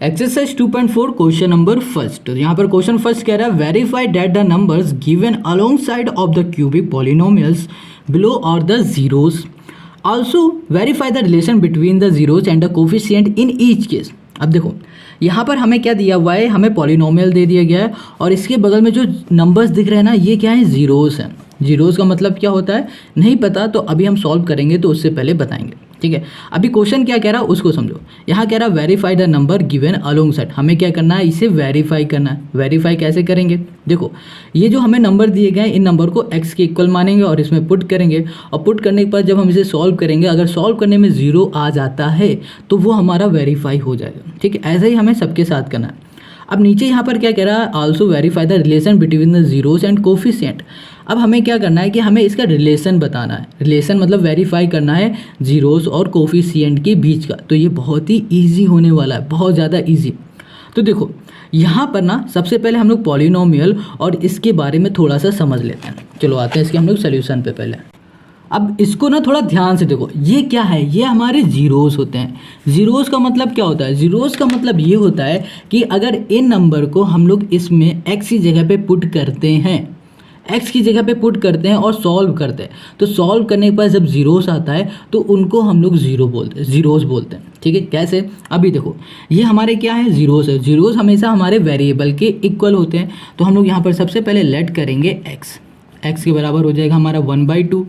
Exercise 2.4 question number first. तो यहाँ पर क्वेश्चन फर्स्ट कह रहा है verify that the numbers given alongside of the cubic polynomials below और the zeros, also verify the relation between the zeros and the coefficient in each case. अब देखो यहाँ पर हमें क्या दिया हुआ है, हमें पॉलिनोमियल दे दिया गया है और इसके बगल में जो नंबर्स दिख रहे हैं ना, ये क्या है, जीरोस हैं। जीरोस का मतलब क्या होता है नहीं पता, तो अभी हम सॉल्व करेंगे तो उससे पहले बताएंगे, ठीक है। अभी क्वेश्चन क्या कह रहा है उसको समझो। यहाँ कह रहा है verify the number given along side, हमें क्या करना है, इसे वेरीफाई करना है। वेरीफाई कैसे करेंगे, देखो ये जो हमें नंबर दिए गए हैं इन नंबर को x के इक्वल मानेंगे और इसमें पुट करेंगे, और पुट करने के बाद जब हम इसे सॉल्व करेंगे, अगर सॉल्व करने में जीरो आ जाता है तो वो हमारा वेरीफाई हो जाएगा, ठीक है। ऐसे ही हमें सबके साथ करना है। अब नीचे यहाँ पर क्या कह रहा है, also verify the relation between the zeros and coefficient. अब हमें क्या करना है कि हमें इसका रिलेशन बताना है। रिलेशन मतलब वेरीफाई करना है जीरोस और कोफिशिएंट के बीच का। तो ये बहुत ही ईजी होने वाला है, बहुत ज़्यादा ईजी। तो देखो यहाँ पर ना सबसे पहले हम लोग पॉलिनोमियल और इसके बारे में थोड़ा सा समझ लेते हैं। चलो आते हैं इसके हम लोग सोल्यूशन पे पहले। अब इसको ना थोड़ा ध्यान से देखो, ये क्या है, ये हमारे जीरोस होते हैं। जीरोस का मतलब क्या होता है, जीरोस का मतलब ये होता है कि अगर इन नंबर को हम लोग इसमें x की जगह पे पुट करते हैं, x की जगह पे पुट करते हैं और सॉल्व करते हैं, तो सॉल्व करने के बाद जब जीरोस आता है तो उनको हम लोग जीरो बोलते हैं, जीरोस बोलते हैं, ठीक है। कैसे, अभी देखो ये हमारे क्या है, जीरोस है। जीरोस हमेशा हमारे वेरिएबल के इक्वल होते हैं। तो हम लोग यहाँ पर सबसे पहले लेट करेंगे x के बराबर हो जाएगा हमारा 1/2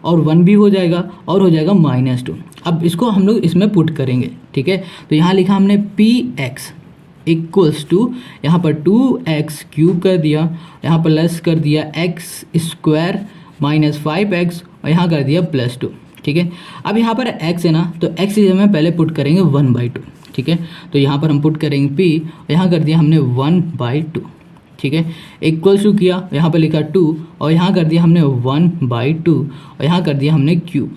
और 1 भी हो जाएगा और हो जाएगा -2। अब इसको हम लोग इसमें पुट करेंगे, ठीक है। तो यहाँ लिखा हमने px इक्वल्स टू, यहाँ पर 2x क्यूब कर दिया, यहाँ प्लस कर दिया x² माइनस 5x और यहाँ कर दिया +2, ठीक है। अब यहाँ पर x है ना, तो x की जगह में पहले पुट करेंगे 1/2, ठीक है। तो यहाँ पर हम पुट करेंगे p, यहाँ कर दिया हमने 1/2, ठीक है। इक्वल्स टू किया, यहाँ पर लिखा 2 और यहाँ कर दिया हमने 1/2 और यहाँ कर दिया हमने क्यूब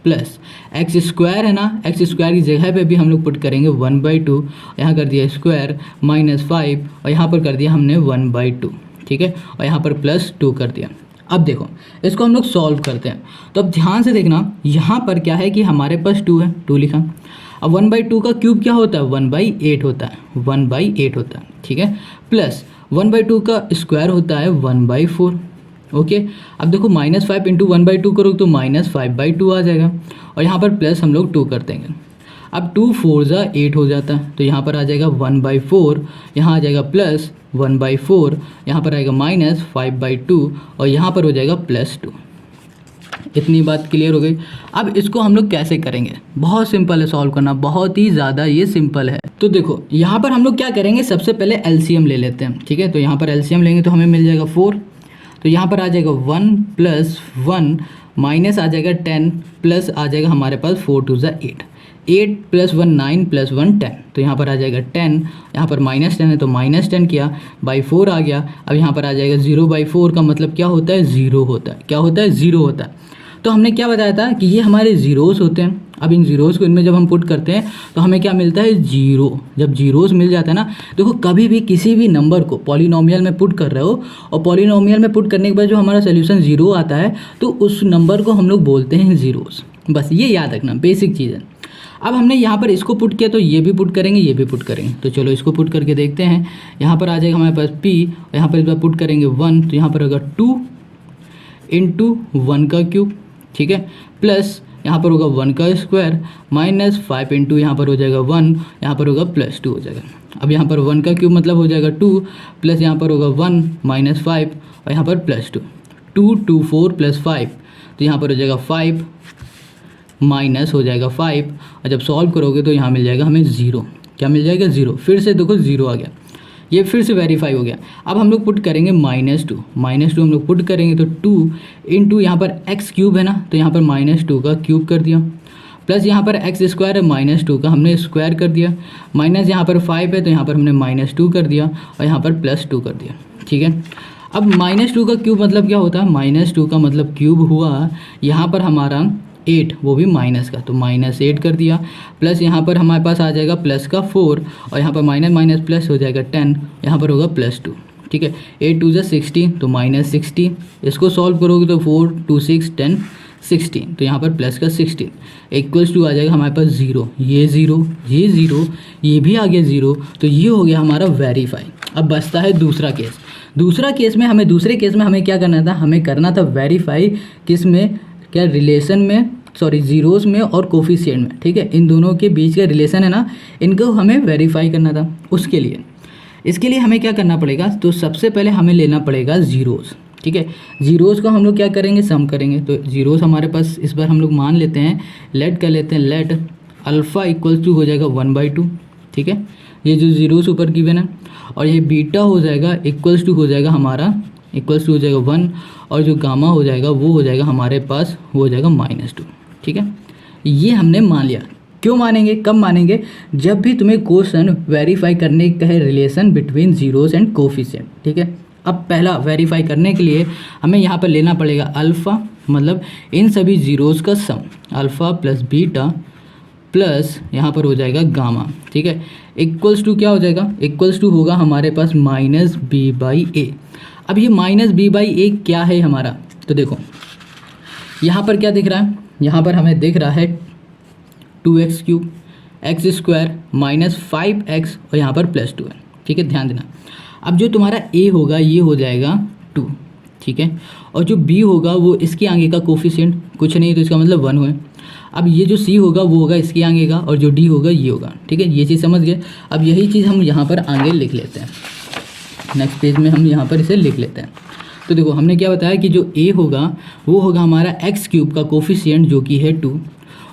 प्लस x² है ना, x² की जगह पे भी हम लोग पुट करेंगे 1/2, यहाँ कर दिया स्क्वायर माइनस 5 और यहाँ पर कर दिया हमने 1/2, ठीक है। और यहाँ पर +2 कर दिया। अब देखो इसको हम लोग सॉल्व करते हैं। तो अब ध्यान से देखना, यहाँ पर क्या है कि हमारे पास 2 है, 2 लिखा। अब 1/2 का क्यूब क्या होता है, 1/8 होता है, 1/8 होता है, ठीक है। प्लस 1/2 का स्क्वायर होता है 1/4, ओके। अब देखो -5 इंटू 1/2 करो तो -5/2 आ जाएगा और यहाँ पर प्लस हम लोग 2 कर देंगे। अब 2 4 जा 8 हो जाता है, तो यहाँ पर आ जाएगा 1/4, यहाँ आ जाएगा प्लस 1/4, यहाँ पर आएगा -5/2 और यहाँ पर हो जाएगा +2। इतनी बात क्लियर हो गई। अब इसको हम लोग कैसे करेंगे, बहुत सिंपल है सॉल्व करना, बहुत ही ज़्यादा ये सिंपल है। तो देखो यहाँ पर हम लोग क्या करेंगे, सबसे पहले एलसीएम ले लेते हैं, ठीक है। तो यहाँ पर एलसीएम लेंगे तो हमें मिल जाएगा 4, तो यहाँ पर आ जाएगा 1 + 1 माइनस आ जाएगा 10 प्लस आ जाएगा हमारे पास 4 2 = 8, 8 + 1 9 + 1 10, तो यहाँ पर आ जाएगा 10, यहाँ पर -10 है तो -10 किया, /4 आ गया। अब यहाँ पर आ जाएगा 0/4 का मतलब क्या होता है, 0 होता है। क्या होता है, 0 होता है। तो हमने क्या बताया था कि ये हमारे जीरोस होते हैं। अब इन जीरोस को इनमें जब हम पुट करते हैं तो हमें क्या मिलता है, 0। जब जीरोस मिल जाता है ना, देखो कभी भी किसी भी नंबर को पॉलिनोमियल में पुट कर रहे हो और पॉलिनोमियल में पुट करने के बाद जो हमारा सोल्यूशन 0 आता है तो उस नंबर को हम लोग बोलते हैं जीरोस। बस ये याद रखना, बेसिक चीज़ है। अब हमने यहाँ पर इसको पुट किया तो ये भी पुट करेंगे, ये भी पुट करेंगे। तो चलो इसको पुट करके देखते हैं। यहाँ पर आ जाएगा हमारे पास p, यहाँ पर इस बार पुट करेंगे 1, तो यहाँ पर होगा 2 × 1 का क्यूब, ठीक है, प्लस यहाँ पर होगा 1 का स्क्वायर माइनस 5 इंटू यहाँ पर हो जाएगा 1, यहाँ पर होगा +2 हो जाएगा। अब यहाँ पर 1 का क्यूब मतलब हो जाएगा 2 प्लस यहाँ पर होगा 1 - 5 और यहाँ पर +2, 2 2 4 + 5, तो यहाँ पर हो जाएगा 5 माइनस हो जाएगा 5 और जब सॉल्व करोगे तो यहाँ मिल जाएगा हमें 0। क्या मिल जाएगा, 0। फिर से देखो 0 आ गया, ये फिर से वेरीफाई हो गया। अब हम लोग पुट करेंगे -2 हम लोग पुट करेंगे तो 2 इंटू यहाँ पर x³ है ना, तो यहाँ पर -2 का क्यूब कर दिया, प्लस यहाँ पर x² है -2 का हमने स्क्वायर कर दिया, माइनस यहाँ पर 5 है तो यहाँ पर हमने -2 कर दिया और यहाँ पर +2 कर दिया, ठीक है। अब -2 का क्यूब मतलब क्या होता है, -2 का मतलब क्यूब हुआ यहाँ पर हमारा 8, वो भी माइनस का, तो -8 कर दिया, प्लस यहाँ पर हमारे पास आ जाएगा प्लस का 4 और यहाँ पर माइनस माइनस प्लस हो जाएगा 10, यहाँ पर होगा +2, ठीक है। 8 2 = 16, तो -60। इसको सॉल्व करोगे तो 4 2 6 10 16, तो यहाँ पर प्लस का 16 इक्वल्स टू आ जाएगा हमारे पास 0, ये 0, ये 0, ये भी आ गया 0, तो ये हो गया हमारा वेरीफाई। अब बचता है दूसरा केस। दूसरे केस में हमें क्या करना था, हमें करना था वेरीफाई किस में, क्या रिलेशन में, सॉरी ज़ीरोज़ में और कोफिशिएंट में, ठीक है। इन दोनों के बीच का रिलेशन है ना, इनको हमें वेरीफाई करना था। इसके लिए हमें क्या करना पड़ेगा, तो सबसे पहले हमें लेना पड़ेगा ज़ीरोज़, ठीक है। ज़ीरोज़ को हम लोग क्या करेंगे, सम करेंगे। तो ज़ीरोज़ हमारे पास इस बार हम लोग मान लेते हैं, लेट अल्फ़ा इक्वल्स टू हो जाएगा 1/2, ठीक है। ये जो ज़ीरोज़ ऊपर गिवन है, और ये बीटा हो जाएगा इक्वल्स टू हो जाएगा हमारा, इक्वल्स टू हो जाएगा 1, और जो गामा हो जाएगा वो हो जाएगा हमारे पास, वो हो जाएगा -2, ठीक है। ये हमने मान लिया। क्यों मानेंगे, कब मानेंगे, जब भी तुम्हें क्वेश्चन वेरीफाई करने का है relation between zeros and coefficient, ठीक है। अब पहला वेरीफाई करने के लिए हमें यहाँ पर लेना पड़ेगा अल्फ़ा, मतलब इन सभी ज़ीरोज़ का सम, अल्फ़ा प्लस बीटा प्लस यहाँ पर हो जाएगा गामा, ठीक है। इक्वल्स टू क्या हो जाएगा, इक्वल्स टू होगा हमारे पास -b/a। अब ये -b/a क्या है हमारा, तो देखो यहाँ पर क्या दिख रहा है, यहाँ पर हमें दिख रहा है 2x³ x² -5x और यहाँ पर +2 है, ठीक है, ध्यान देना। अब जो तुम्हारा a होगा ये हो जाएगा 2, ठीक है, और जो b होगा वो इसके आगे का कोफिशिएंट कुछ नहीं, तो इसका मतलब 1 हुए। अब ये जो c होगा वो होगा इसके आगे का, और जो d होगा ये होगा, ठीक है, ये चीज़ समझ गए। अब यही चीज़ हम यहाँ पर आगे लिख लेते हैं, नेक्स्ट पेज में हम यहाँ पर इसे लिख लेते हैं। तो देखो हमने क्या बताया कि जो a होगा वो होगा हमारा x³ का कोफिशिएंट जो कि है 2,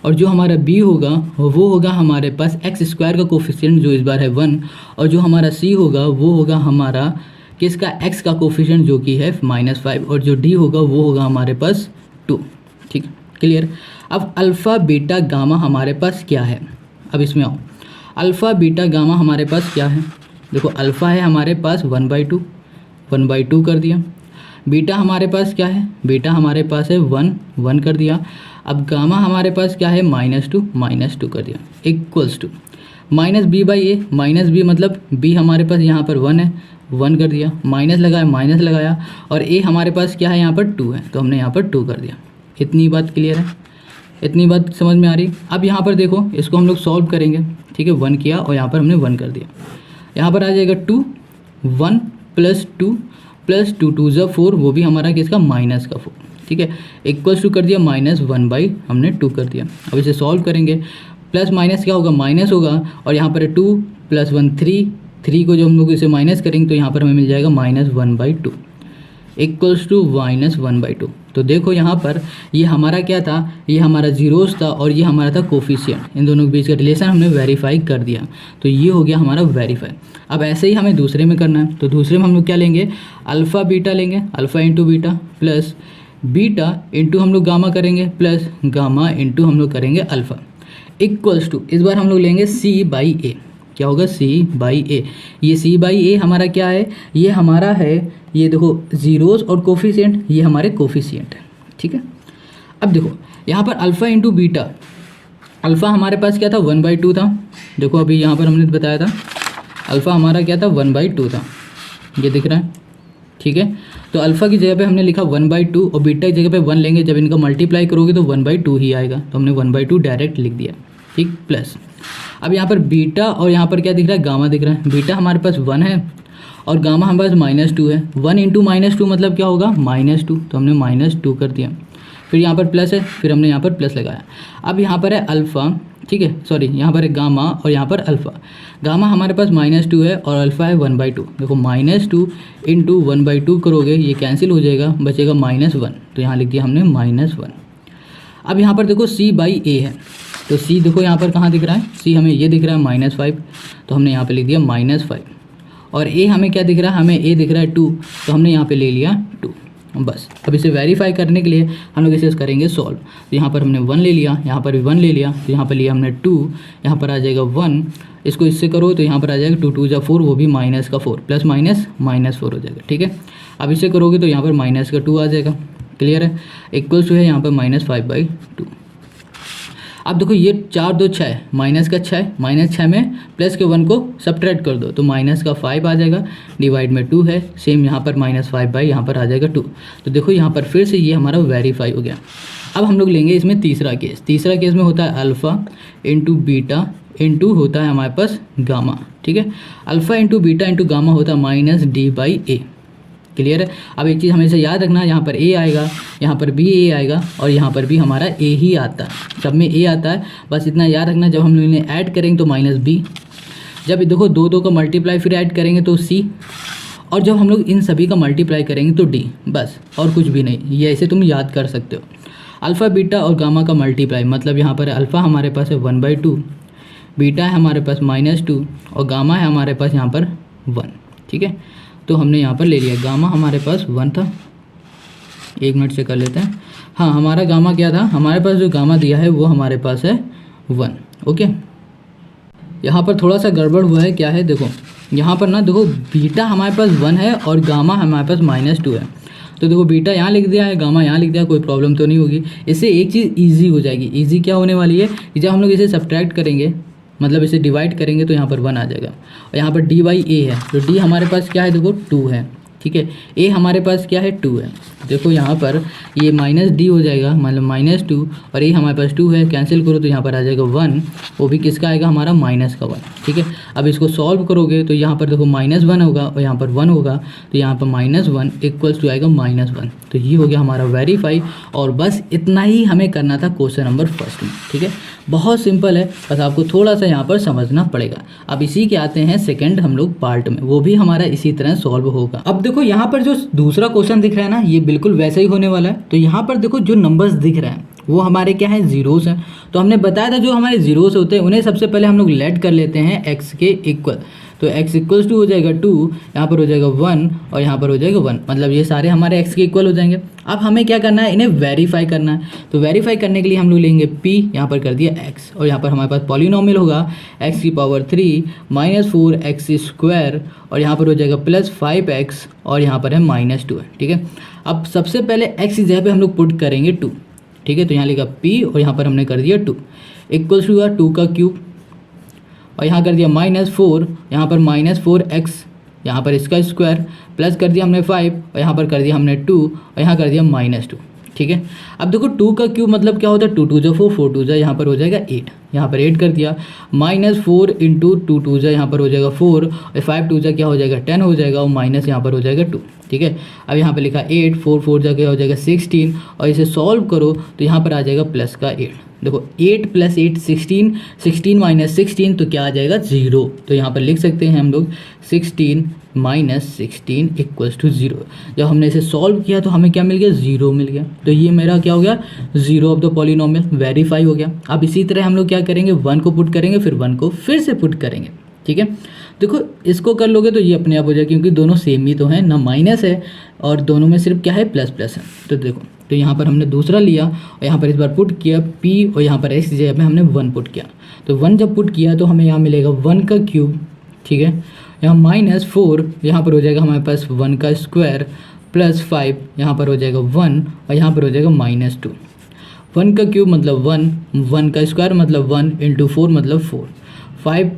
और जो हमारा b होगा वो होगा हमारे पास x² का कोफिशिएंट जो इस बार है 1, और जो हमारा c होगा वो होगा हमारा किसका, x का कोफिशिएंट जो कि है -5, और जो d होगा वो होगा हमारे पास 2, ठीक है, क्लियर। अब अल्फ़ा बीटा गामा हमारे पास क्या है, अब इसमें आओ, अल्फ़ा बीटा गामा हमारे पास क्या है, देखो अल्फ़ा है हमारे पास 1/2 कर दिया। बीटा हमारे पास क्या है, बीटा हमारे पास है 1 कर दिया। अब गामा हमारे पास क्या है, -2 कर दिया, इक्वल्स टू -b/a, -b मतलब b हमारे पास यहाँ पर 1 है, 1 कर दिया, माइनस लगाया, और a हमारे पास क्या है यहाँ पर 2 है, तो हमने यहाँ पर 2 कर दिया। इतनी बात क्लियर है, इतनी बात समझ में आ रही। अब यहाँ पर देखो इसको हम लोग सॉल्व करेंगे, ठीक है, 1 किया और यहाँ पर हमने 1 कर दिया, यहाँ पर आ जाएगा 2, 1 + 2 + 2 2 = 4, वो भी हमारा किसका, -4, ठीक है, इक्वल्स टू कर दिया -1/, हमने 2 कर दिया। अब इसे सॉल्व करेंगे, प्लस माइनस क्या होगा, माइनस होगा, और यहाँ पर 2 + 1 3 को जो हम लोग इसे माइनस करेंगे तो यहाँ पर हमें मिल जाएगा -1/2 इक्वल्स टू -1/2। तो देखो यहाँ पर ये हमारा क्या था, ये हमारा ज़ीरोज़ था और ये हमारा था कोफिशिएंट, इन दोनों के बीच का रिलेशन हमने वेरीफाई कर दिया, तो ये हो गया हमारा वेरीफाई। अब ऐसे ही हमें दूसरे में करना है, तो दूसरे में हम लोग क्या लेंगे, अल्फ़ा बीटा लेंगे, alpha into beta plus beta into हम लोग गामा करेंगे प्लस गामा इंटू हम लोग करेंगे अल्फ़ा इक्वल्स टू, इस बार हम लोग लेंगे c/a, क्या होगा c/a। ये c/a हमारा क्या है, ये हमारा है, ये देखो ज़ीरोज़ और कोफिशिएंट, ये हमारे कोफिशिएंट है, ठीक है। अब देखो यहाँ पर अल्फ़ा इंटू बीटा, अल्फ़ा हमारे पास क्या था 1/2 था, देखो अभी यहाँ पर हमने बताया था अल्फ़ा हमारा क्या था 1/2 था, ये दिख रहा है, ठीक है। तो अल्फ़ा की जगह पे हमने लिखा 1/2 और बीटा की जगह पे 1 लेंगे, जब इनका मल्टीप्लाई करोगे तो 1/2 ही आएगा, तो हमने 1/2 डायरेक्ट लिख दिया, ठीक, प्लस अब यहाँ पर बीटा और यहाँ पर क्या दिख रहा है, गामा दिख रहा है। बीटा हमारे पास 1 है और गामा हमारे पास -2 है, 1 × -2 मतलब क्या होगा -2, तो हमने -2 कर दिया। फिर यहाँ पर प्लस है, फिर हमने यहाँ पर प्लस लगाया। अब यहाँ पर है अल्फ़ा, ठीक है, सॉरी यहाँ पर है गामा और यहाँ पर अल्फ़ा। गामा हमारे पास -2 है और अल्फ़ा है 1/2, देखो -2 × 1/2 करोगे ये कैंसिल हो जाएगा, बचेगा -1, तो यहाँ लिख दिया हमने -1। अब यहाँ पर देखो c/a है, तो c देखो यहाँ पर कहाँ दिख रहा है, c हमें ये दिख रहा है -5, तो हमने यहाँ पे लिख दिया -5, और a हमें क्या दिख रहा है, हमें a दिख रहा है 2, तो हमने यहाँ पे ले लिया 2, बस। अब इसे वेरीफाई करने के लिए हम लोग इसे करेंगे सॉल्व, तो यहाँ पर हमने 1 ले लिया, यहाँ पर भी 1 ले लिया, तो यहाँ पर लिया हमने 2, यहाँ पर आ जाएगा 1, इसको इससे करो तो यहाँ पर आ जाएगा 2 × 2 = 4, वो भी -4 प्लस -4 हो जाएगा, ठीक है। अब इसे करोगे तो यहाँ पर -2 आ जाएगा, क्लियर है, इक्वल्स टू है यहाँ पर -5/2। अब देखो ये 4 2 6 -6 -6 में प्लस के 1 को सब्ट्रैक्ट कर दो तो -5 आ जाएगा, डिवाइड में 2 है, सेम यहाँ पर -5/, यहाँ पर आ जाएगा 2। तो देखो यहाँ पर फिर से ये हमारा वेरीफाई हो गया। अब हम लोग लेंगे इसमें तीसरा केस। तीसरा केस में होता है अल्फ़ा इंटू बीटा इंटू होता है हमारे पास गामा, ठीक है। Alpha into beta into gamma होता है minus D by A. Clear है। अब एक चीज़ हमेशा याद रखना, यहाँ पर ए आएगा, यहाँ पर भी ए आएगा और यहाँ पर भी हमारा ए ही आता है, सब में ए आता है। बस इतना याद रखना, जब हम लोग इन्हें ऐड करेंगे तो माइनस बी, जब देखो दो दो का मल्टीप्लाई फिर ऐड करेंगे तो सी, और जब हम लोग इन सभी का मल्टीप्लाई करेंगे तो डी, बस और कुछ भी नहीं। ये ऐसे तुम याद कर सकते हो। अल्फ़ा बीटा और गामा का मल्टीप्लाई मतलब यहाँ पर अल्फ़ा हमारे पास है 1/2, बीटा है हमारे पास -2 और गामा है हमारे पास यहाँ पर 1, ठीक है। तो हमने यहाँ पर ले लिया, गामा हमारे पास 1 था। 1 मिनट से कर लेते हैं। हाँ, हमारा गामा क्या था, हमारे पास जो गामा दिया है वो हमारे पास है 1, ओके। यहाँ पर थोड़ा सा गड़बड़ हुआ है, क्या है देखो, यहाँ पर ना देखो बीटा हमारे पास 1 है और गामा हमारे पास -2 है। तो देखो बीटा यहाँ लिख दिया है, गामा यहाँ लिख दिया, कोई प्रॉब्लम तो नहीं होगी। इससे एक चीज़ ईजी हो जाएगी। ईजी क्या होने वाली है कि जब हम लोग इसे सब्ट्रैक्ट करेंगे, मतलब इसे डिवाइड करेंगे तो यहाँ पर 1 आ जाएगा और यहाँ पर डी बाई ए है। तो डी हमारे पास क्या है देखो 2 है, ठीक है। ए हमारे पास क्या है 2 है। देखो यहाँ पर ये माइनस डी हो जाएगा, मतलब -2 और ए हमारे पास 2 है, कैंसिल करो तो यहाँ पर आ जाएगा 1, वो भी किसका आएगा हमारा माइनस का 1, ठीक है। अब इसको सॉल्व करोगे तो यहाँ पर देखो -1 होगा और यहाँ पर 1 होगा, तो यहाँ पर -1 इक्वल्स टू आएगा -1। तो ये हो गया हमारा वेरीफाई। और बस इतना ही हमें करना था क्वेश्चन नंबर फर्स्ट में, ठीक है। बहुत सिंपल है, बस आपको थोड़ा सा यहाँ पर समझना पड़ेगा। अब इसी के आते हैं सेकंड हम लोग पार्ट में, वो भी हमारा इसी तरह सॉल्व होगा। अब देखो यहाँ पर जो दूसरा क्वेश्चन दिख रहा है ना, ये बिल्कुल वैसा ही होने वाला है। तो यहाँ पर देखो जो नंबर्स दिख रहे हैं वो हमारे क्या है, जीरोस हैं। तो हमने बताया था जो हमारे जीरोस होते हैं उन्हें सबसे पहले हम लोग लेट कर लेते हैं एक्स के इक्वल। तो x इक्वल्स टू हो जाएगा 2, यहाँ पर हो जाएगा 1 और यहाँ पर हो जाएगा 1, मतलब ये सारे हमारे x के इक्वल हो जाएंगे। अब हमें क्या करना है, इन्हें वेरीफाई करना है। तो वेरीफाई करने के लिए हम लोग लेंगे p, यहाँ पर कर दिया x और यहाँ पर हमारे पास पॉलिनोमियल होगा x की पावर 3 -4x² और यहाँ पर हो जाएगा +5x और यहाँ पर है -2 है, ठीक है। अब सबसे पहले x की जगह पे हम लोग पुट करेंगे 2, ठीक है। तो यहाँ लिखा p और यहाँ पर हमने कर दिया 2 इक्वल्स टू 2 का क्यूब और यहाँ कर दिया -4, यहाँ पर -4x, यहाँ पर इसका स्क्वायर प्लस कर दिया हमने 5 और यहाँ पर कर दिया हमने 2 और यहाँ कर दिया -2, ठीक है। अब देखो 2 का क्यूब मतलब क्या होता है, 2 2 जा 4, 4 2 जा यहाँ पर हो जाएगा 8, यहाँ पर 8 कर दिया, -4 इंटू 2 2 जा यहाँ पर हो जाएगा 4 और 5 2 जा क्या हो जाएगा 10 हो जाएगा और माइनस यहाँ पर हो जाएगा 2, ठीक है। अब यहाँ पर लिखा 8, 4 4 जा क्या हो जाएगा 16 और इसे सॉल्व करो तो यहाँ पर आ जाएगा प्लस का 8। देखो 8 + 8 16, 16 - 16 तो क्या आ जाएगा 0। तो यहाँ पर लिख सकते हैं हम लोग 16 - 16 इक्वल्स टू 0। जब हमने इसे सॉल्व किया तो हमें क्या मिल गया, 0 मिल गया। तो ये मेरा क्या हो गया, 0 ऑफ द पॉलिनोमियल वेरीफाई हो गया। अब इसी तरह हम लोग क्या करेंगे, 1 को पुट करेंगे, फिर 1 को फिर से पुट करेंगे, ठीक है। देखो इसको कर लोगे तो ये अपने आप हो जाएगा, क्योंकि दोनों सेम ही तो हैं ना, माइनस है और दोनों में सिर्फ क्या है, प्लस प्लस है। तो देखो, तो यहाँ पर हमने दूसरा लिया और यहाँ पर इस बार पुट किया p और यहाँ पर x की जगह पे हमने 1 पुट किया। तो 1 जब पुट किया तो हमें यहाँ मिलेगा 1 का क्यूब, ठीक है। यहाँ -4 यहाँ पर हो जाएगा हमारे पास 1 का स्क्वायर प्लस 5 यहाँ पर हो जाएगा 1 और यहाँ पर हो जाएगा -2। 1 का क्यूब मतलब 1, 1 का स्क्वायर मतलब 1 इंटू 4 मतलब 4, 5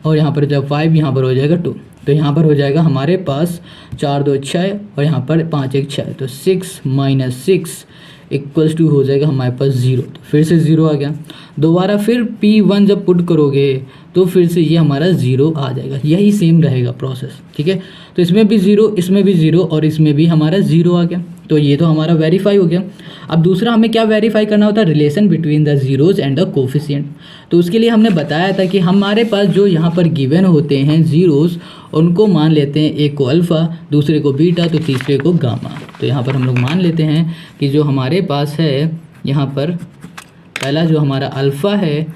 और यहाँ पर जब 5 यहाँ पर हो जाएगा 2। तो यहाँ पर हो जाएगा हमारे पास 4 2 6 और यहाँ पर 5 1 6, तो 6 - 6 इक्वल्स टू हो जाएगा हमारे पास 0। तो फिर से 0 आ गया। दोबारा फिर P1 जब पुट करोगे तो फिर से ये हमारा 0 आ जाएगा। यही सेम रहेगा प्रोसेस, ठीक है। तो इसमें भी 0, इसमें भी 0 और इसमें भी हमारा 0 आ गया। तो ये तो हमारा वेरीफाई हो गया। अब दूसरा हमें क्या वेरीफाई करना होता है, relation between the zeros and the coefficient. तो उसके लिए हमने बताया था कि हमारे पास जो यहाँ पर गिवन होते हैं जीरोज़, उनको मान लेते हैं, एक को अल्फ़ा, दूसरे को बीटा, तो तीसरे को गामा। तो यहाँ पर हम लोग मान लेते हैं कि जो हमारे पास है यहाँ पर पहला जो हमारा अल्फ़ा है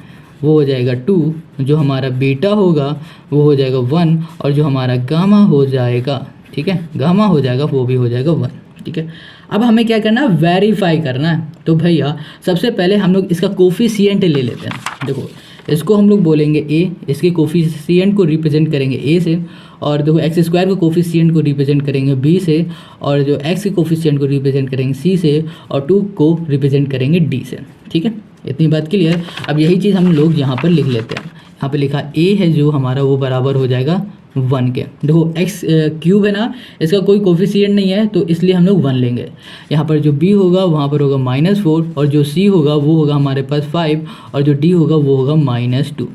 वो हो जाएगा 2, जो हमारा बीटा होगा वो हो जाएगा 1 और जो हमारा गामा हो जाएगा, ठीक है, गामा हो जाएगा वो भी हो जाएगा 1, ठीक है। अब हमें क्या करना है, वेरीफाई करना है। तो भैया सबसे पहले हम लोग इसका कोफिशिएंट ले लेते हैं। देखो इसको हम लोग बोलेंगे a, इसके कोफिशिएंट को रिप्रेजेंट करेंगे a से, और देखो एक्स स्क्वायर को कोफिशिएंट को रिप्रेजेंट करेंगे b से, और जो x के कोफिशिएंट को रिप्रेजेंट करेंगे c से, और 2 को रिप्रेजेंट करेंगे d से, ठीक है। इतनी बात क्लियर। अब यही चीज़ हम लोग यहाँ पर लिख लेते हैं। यहाँ पर लिखा a है जो हमारा वो बराबर हो जाएगा 1 के। देखो एक्स क्यूब है ना, इसका कोई कोफिशिएंट नहीं है तो इसलिए हम लोग 1 लेंगे। यहाँ पर जो b होगा वहाँ पर होगा -4 और जो c होगा वो होगा हमारे पास 5 और जो d होगा वो होगा -2।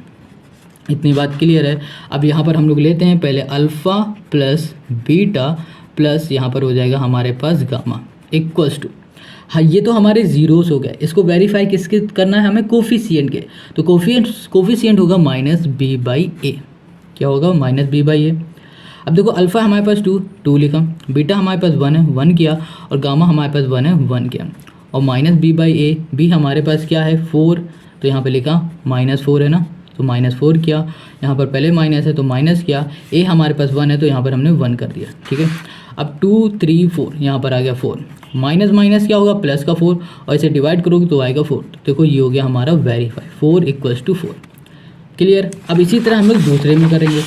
इतनी बात क्लियर है। अब यहाँ पर हम लोग लेते हैं पहले अल्फ़ा प्लस बीटा प्लस यहाँ पर हो जाएगा हमारे पास गामा इक्वल्स टू, हाँ ये तो हमारे जीरोस हो गए। इसको वेरीफाई किसके करना है हमें, कोफिशिएंट के। तो कोफिशिएंट होगा -b/a। क्या होगा -b/a। अब देखो अल्फ़ा हमारे पास 2 लिखा, बीटा हमारे पास 1 है 1 किया और गामा हमारे पास 1 है 1 किया और -b/a, b हमारे पास क्या है 4 तो यहाँ पे लिखा -4 है ना तो -4 किया, यहाँ पर पहले माइनस है तो माइनस किया, a हमारे पास 1 है तो यहाँ पर हमने 1 कर दिया। ठीक है, अब 2 3 4 यहाँ पर आ गया 4, माइनस माइनस क्या होगा प्लस का 4 और इसे डिवाइड करोगे तो आएगा 4। तो देखो ये हो गया हमारा वेरीफाई 4 = 4। क्लियर। अब इसी तरह हम लोग दूसरे में करेंगे।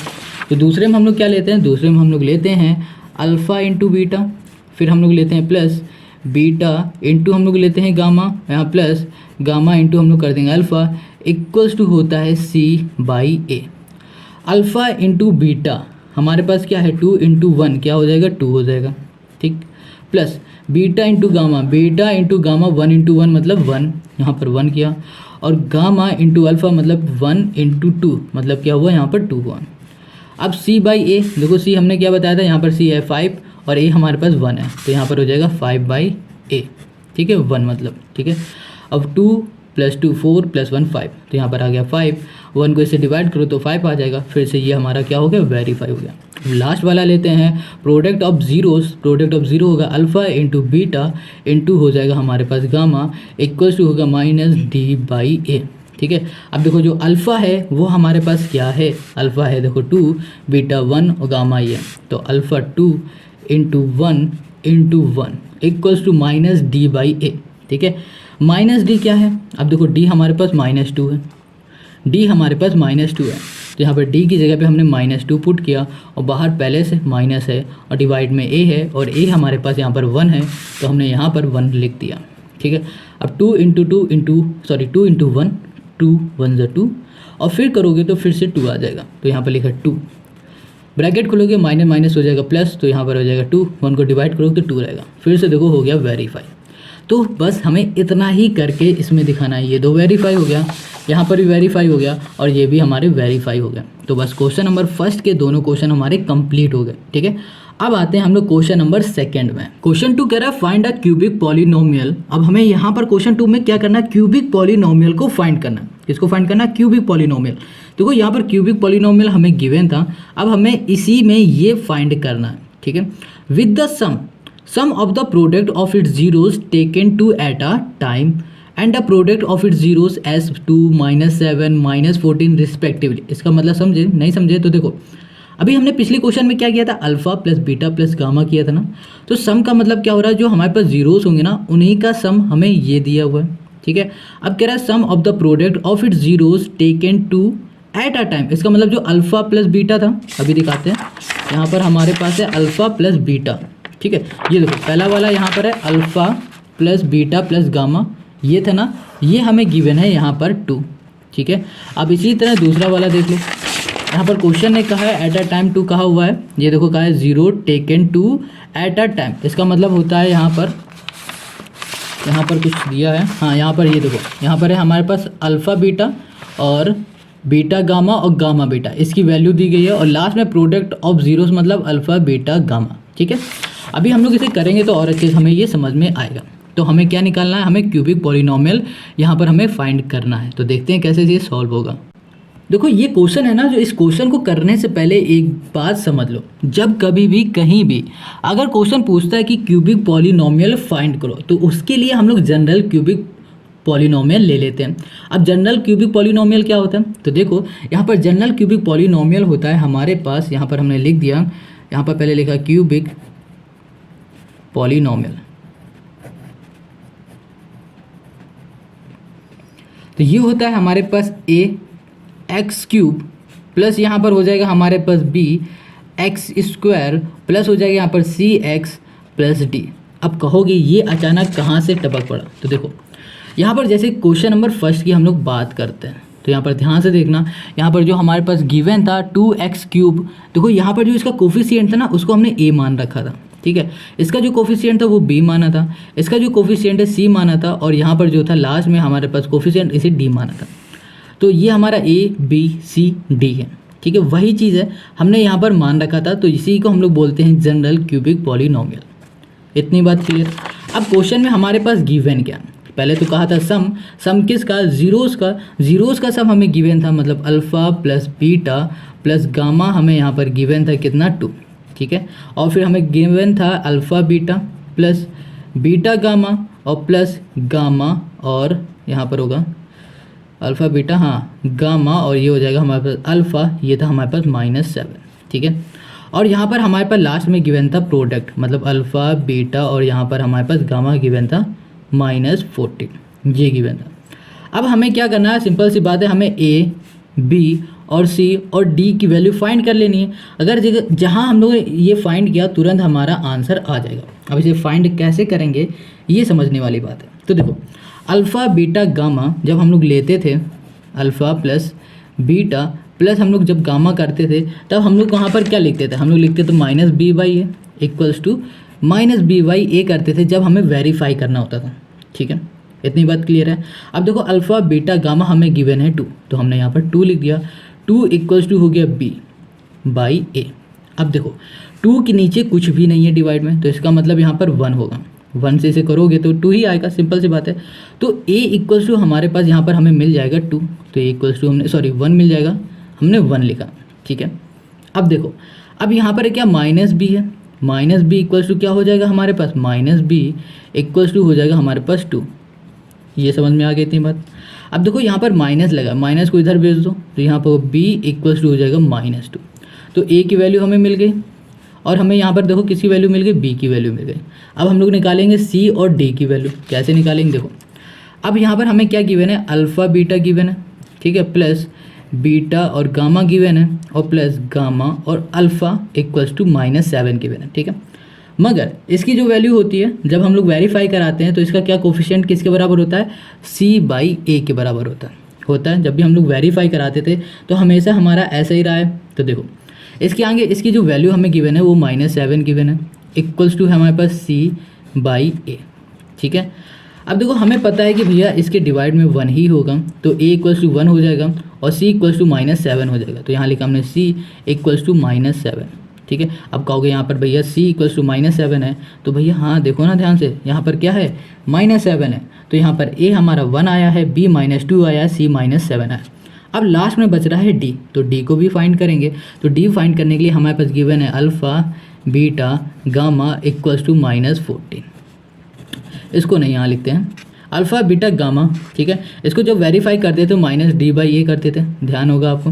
तो दूसरे में हम लोग क्या लेते हैं, दूसरे में हम लोग लेते हैं अल्फ़ा इंटू बीटा, फिर हम लोग लेते हैं प्लस बीटा इंटू हम लोग लेते हैं गामा, यहाँ प्लस गामा इंटू हम लोग कर देंगे अल्फ़ा इक्वल्स टू होता है c/a। अल्फ़ा इंटू बीटा हमारे पास क्या है 2 × 1 क्या हो जाएगा 2 हो जाएगा। ठीक, plus beta into gamma, beta into gamma 1 × 1 मतलब 1, यहाँ पर 1 किया और गामा इंटू अल्फ़ा मतलब 1 × 2 मतलब क्या हुआ यहाँ पर 2 हुआ। अब c/a देखो c हमने क्या बताया था, यहाँ पर c है 5 और a हमारे पास 1 है तो यहाँ पर हो जाएगा 5/a। ठीक है 1 मतलब। ठीक है, अब 2 + 2 4 + 1 5 तो यहाँ पर आ गया 5, 1 को इससे डिवाइड करो तो 5 आ जाएगा। फिर से ये हमारा क्या हो गया वेरीफाई हो गया। लास्ट वाला लेते हैं product of zeros, product of zero होगा अल्फ़ा इंटू बीटा इंटू हो जाएगा हमारे पास गामा इक्वल्स टू होगा -d/a। ठीक है, अब देखो जो अल्फ़ा है वो हमारे पास क्या है, अल्फ़ा है देखो 2, बीटा 1 और गामा ये, तो अल्फ़ा 2 × 1 × 1 इक्वल्स टू -d/a। ठीक है, -d क्या है, अब देखो d हमारे पास -2 है, d हमारे पास -2 है तो यहाँ पर d की जगह पे हमने -2 पुट किया और बाहर पहले से माइनस है और डिवाइड में a है और a हमारे पास यहाँ पर 1 है तो हमने यहाँ पर 1 लिख दिया। ठीक है, अब 2 × 1 2 1 = 2 और फिर करोगे तो फिर से 2 आ जाएगा तो यहाँ पर लिखा 2, ब्रैकेट खोलोगे माइनस माइनस हो जाएगा प्लस तो यहाँ पर हो जाएगा 2, 1 को डिवाइड करोगे तो 2 रहेगा। फिर से देखो हो गया वेरीफाई। तो बस हमें इतना ही करके इसमें दिखाना है, ये 2 वेरीफाई हो गया, यहाँ पर भी वेरीफाई हो गया और ये भी हमारे वेरीफाई हो गया। तो बस क्वेश्चन नंबर फर्स्ट के दोनों क्वेश्चन हमारे कंप्लीट हो गए। ठीक है, अब आते हैं हम लोग क्वेश्चन नंबर सेकंड में। क्वेश्चन 2 कह रहा है फाइंड अ क्यूबिक पॉलिनोमियल। अब हमें यहाँ पर क्वेश्चन 2 में क्या करना है, क्यूबिक पॉलिनोमियल को फाइंड करना है। किसको फाइंड करना है, क्यूबिक पॉलिनोमियल। देखो यहाँ पर क्यूबिक पॉलिनोमियल हमें गिवन था, अब हमें इसी में ये फाइंड करना है। ठीक है, with the sum of the product of its zeros taken 2 at a time and the product of its zeros as 2 -7 -14 respectively. इसका मतलब समझे नहीं समझे तो देखो अभी हमने पिछले क्वेश्चन में क्या किया था, alpha plus beta plus gamma किया था ना, तो सम का मतलब क्या हो रहा है, जो हमारे पास जीरोस होंगे ना उन्हीं का सम हमें ये दिया हुआ है। ठीक है, अब कह रहा है sum of the product of its zeros taken 2 at a time. इसका मतलब जो अल्फा प्लस बीटा था, अभी दिखाते हैं, यहाँ पर हमारे पास है अल्फा प्लस बीटा। ठीक है, ये देखो पहला वाला यहाँ पर है alpha plus beta plus gamma, ये था ना, ये हमें गिवन है यहाँ पर 2। ठीक है, अब इसी तरह दूसरा वाला देख लो, यहाँ पर क्वेश्चन ने कहा है एट अ टाइम 2 कहा हुआ है, ये देखो कहा है 0 टेकन 2 एट अ टाइम। इसका मतलब होता है यहाँ पर कुछ दिया है, हाँ यहाँ पर ये देखो यहाँ पर है हमारे पास अल्फ़ा बीटा और बीटा गामा और गामा बीटा, इसकी वैल्यू दी गई है और लास्ट में प्रोडक्ट ऑफ जीरोस मतलब अल्फ़ा बीटा गामा। ठीक है, अभी हम लोग इसे करेंगे तो और अच्छे से हमें ये समझ में आएगा। तो हमें क्या निकालना है, हमें क्यूबिक पॉलिनोमियल यहाँ पर हमें फाइंड करना है। तो देखते हैं कैसे ये सॉल्व होगा। देखो ये क्वेश्चन है ना, जो इस क्वेश्चन को करने से पहले एक बात समझ लो, जब कभी भी कहीं भी अगर क्वेश्चन पूछता है कि क्यूबिक पॉलिनोमियल फाइंड करो तो उसके लिए हम लोग जनरल क्यूबिक पॉलिनोमियल ले लेते हैं। अब जनरल क्यूबिक पॉलिनोमियल क्या होता है, तो देखो यहाँ पर जनरल क्यूबिक पॉलिनोमियल होता है हमारे पास, यहाँ पर हमने लिख दिया, यहाँ पर पहले लिखा क्यूबिक पॉलिनोमियल। तो ये होता है हमारे पास ax³ प्लस यहाँ पर हो जाएगा हमारे पास bx² प्लस हो जाएगा यहाँ पर cx + d। अब कहोगे ये अचानक कहाँ से टपक पड़ा, तो देखो यहाँ पर जैसे क्वेश्चन नंबर फर्स्ट की हम लोग बात करते हैं, तो यहाँ पर ध्यान से देखना, यहाँ पर जो हमारे पास गिवन था 2x³, देखो यहाँ पर जो इसका कोफिशिएंट था ना उसको हमने a मान रखा था, ठीक है। इसका जो कोफिशिएंट था वो b माना था, इसका जो कोफिशिएंट है c माना था, और यहाँ पर जो था लास्ट में हमारे पास कोफिशिएंट इसे d माना था। तो ये हमारा a b c d है, ठीक है। वही चीज़ है हमने यहाँ पर मान रखा था, तो इसी को हम लोग बोलते हैं जनरल क्यूबिक पॉलिनोमियल। इतनी बात क्लियर। अब क्वेश्चन में हमारे पास गिवन क्या, पहले तो कहा था सम किसका, जीरोस का सम हमें गिवन था, मतलब alpha plus beta plus gamma हमें यहाँ पर गिवन था कितना 2, ठीक है। और फिर हमें गिवन था alpha beta plus beta gamma और प्लस गामा, और यहाँ पर होगा अल्फ़ा बीटा, हाँ गामा, और ये हो जाएगा हमारे पास अल्फ़ा, ये था हमारे पास -7, ठीक है। और यहाँ पर हमारे पास लास्ट में गिवन था प्रोडक्ट, मतलब अल्फ़ा बीटा और यहाँ पर हमारे पास गामा गिवन था -14, ये गिवन था। अब हमें क्या करना है, सिंपल सी बात है, हमें ए बी और सी और डी की वैल्यू फाइंड कर लेनी है। अगर जहाँ हम लोग ये फाइंड किया तुरंत हमारा आंसर आ जाएगा। अब इसे फाइंड कैसे करेंगे ये समझने वाली बात है। तो देखो अल्फ़ा बीटा गामा जब हम लोग लेते थे, अल्फ़ा प्लस बीटा प्लस हम लोग जब गामा करते थे, तब हम लोग वहाँ पर क्या लिखते थे, हम लोग लिखते थे -b/a इक्वल्स टू -b/a करते थे जब हमें वेरीफाई करना होता था, ठीक है। इतनी बात क्लियर है। अब देखो अल्फ़ा बीटा गामा हमें गिवन है 2, तो हमने यहाँ पर 2 लिख दिया, 2 इक्वल्स टू हो गया b/a। अब देखो 2 के नीचे कुछ भी नहीं है डिवाइड में, तो इसका मतलब यहाँ पर 1 होगा, 1 से इसे करोगे तो 2 ही आएगा, सिंपल सी बात है। तो a इक्वल्स टू हमारे पास यहाँ पर हमें मिल जाएगा 2, तो a इक्वल्स टू 1 मिल जाएगा, हमने 1 लिखा, ठीक है। अब देखो अब यहाँ पर क्या -b है, -b इक्वल्स टू क्या हो जाएगा हमारे पास, -b इक्वल्स टू हो जाएगा हमारे पास 2, ये समझ में आ गई इतनी बात। अब देखो यहाँ पर माइनस लगा, माइनस को इधर भेज दो, तो यहाँ पर b इक्वल्स टू हो जाएगा -2, तो a की वैल्यू हमें मिल गई, और हमें यहाँ पर देखो किसकी वैल्यू मिल गई, b की वैल्यू मिल गई। अब हम लोग निकालेंगे c और d की वैल्यू, कैसे निकालेंगे देखो। अब यहाँ पर हमें क्या गिवन है, अल्फ़ा बीटा गिवन है, ठीक है, प्लस बीटा और गामा गिवन है, और प्लस गामा और अल्फ़ा इक्वल्स टू -7 गिवन है, ठीक है। मगर इसकी जो वैल्यू होती है जब हम लोग वेरीफाई कराते हैं तो इसका क्या कोफिशिएंट किसके बराबर होता है, c/a के बराबर होता है। जब भी हम लोग वेरीफाई कराते थे तो हमेशा हमारा ऐसा ही रहा है। तो देखो इसके आगे इसकी जो वैल्यू हमें गिवन है वो -7 गिवन है, इक्वल्स टू है हमारे पास c/a, ठीक है। अब देखो हमें पता है कि भैया इसके डिवाइड में 1 ही होगा, तो a इक्वल्स टू 1 हो जाएगा और c इक्वल्स टू -7 हो जाएगा, तो यहाँ लिखा हमने c इक्वल्स टू -7, ठीक है। अब कहोगे यहाँ पर भैया c इक्वल्स टू -7 है, तो भैया हाँ देखो ना ध्यान से, यहाँ पर क्या है -7 है, तो यहाँ पर a हमारा 1 आया है, b -2 आया, c -7 आया। अब लास्ट में बच रहा है d, तो d को भी फाइंड करेंगे। तो d फाइंड करने के लिए हमारे पास गिवन है alpha beta gamma equals to -14, इसको नहीं यहाँ लिखते हैं, अल्फ़ा बीटा गामा, ठीक है। इसको जब वेरीफाई करते थे तो -d/a करते थे, ध्यान होगा आपको।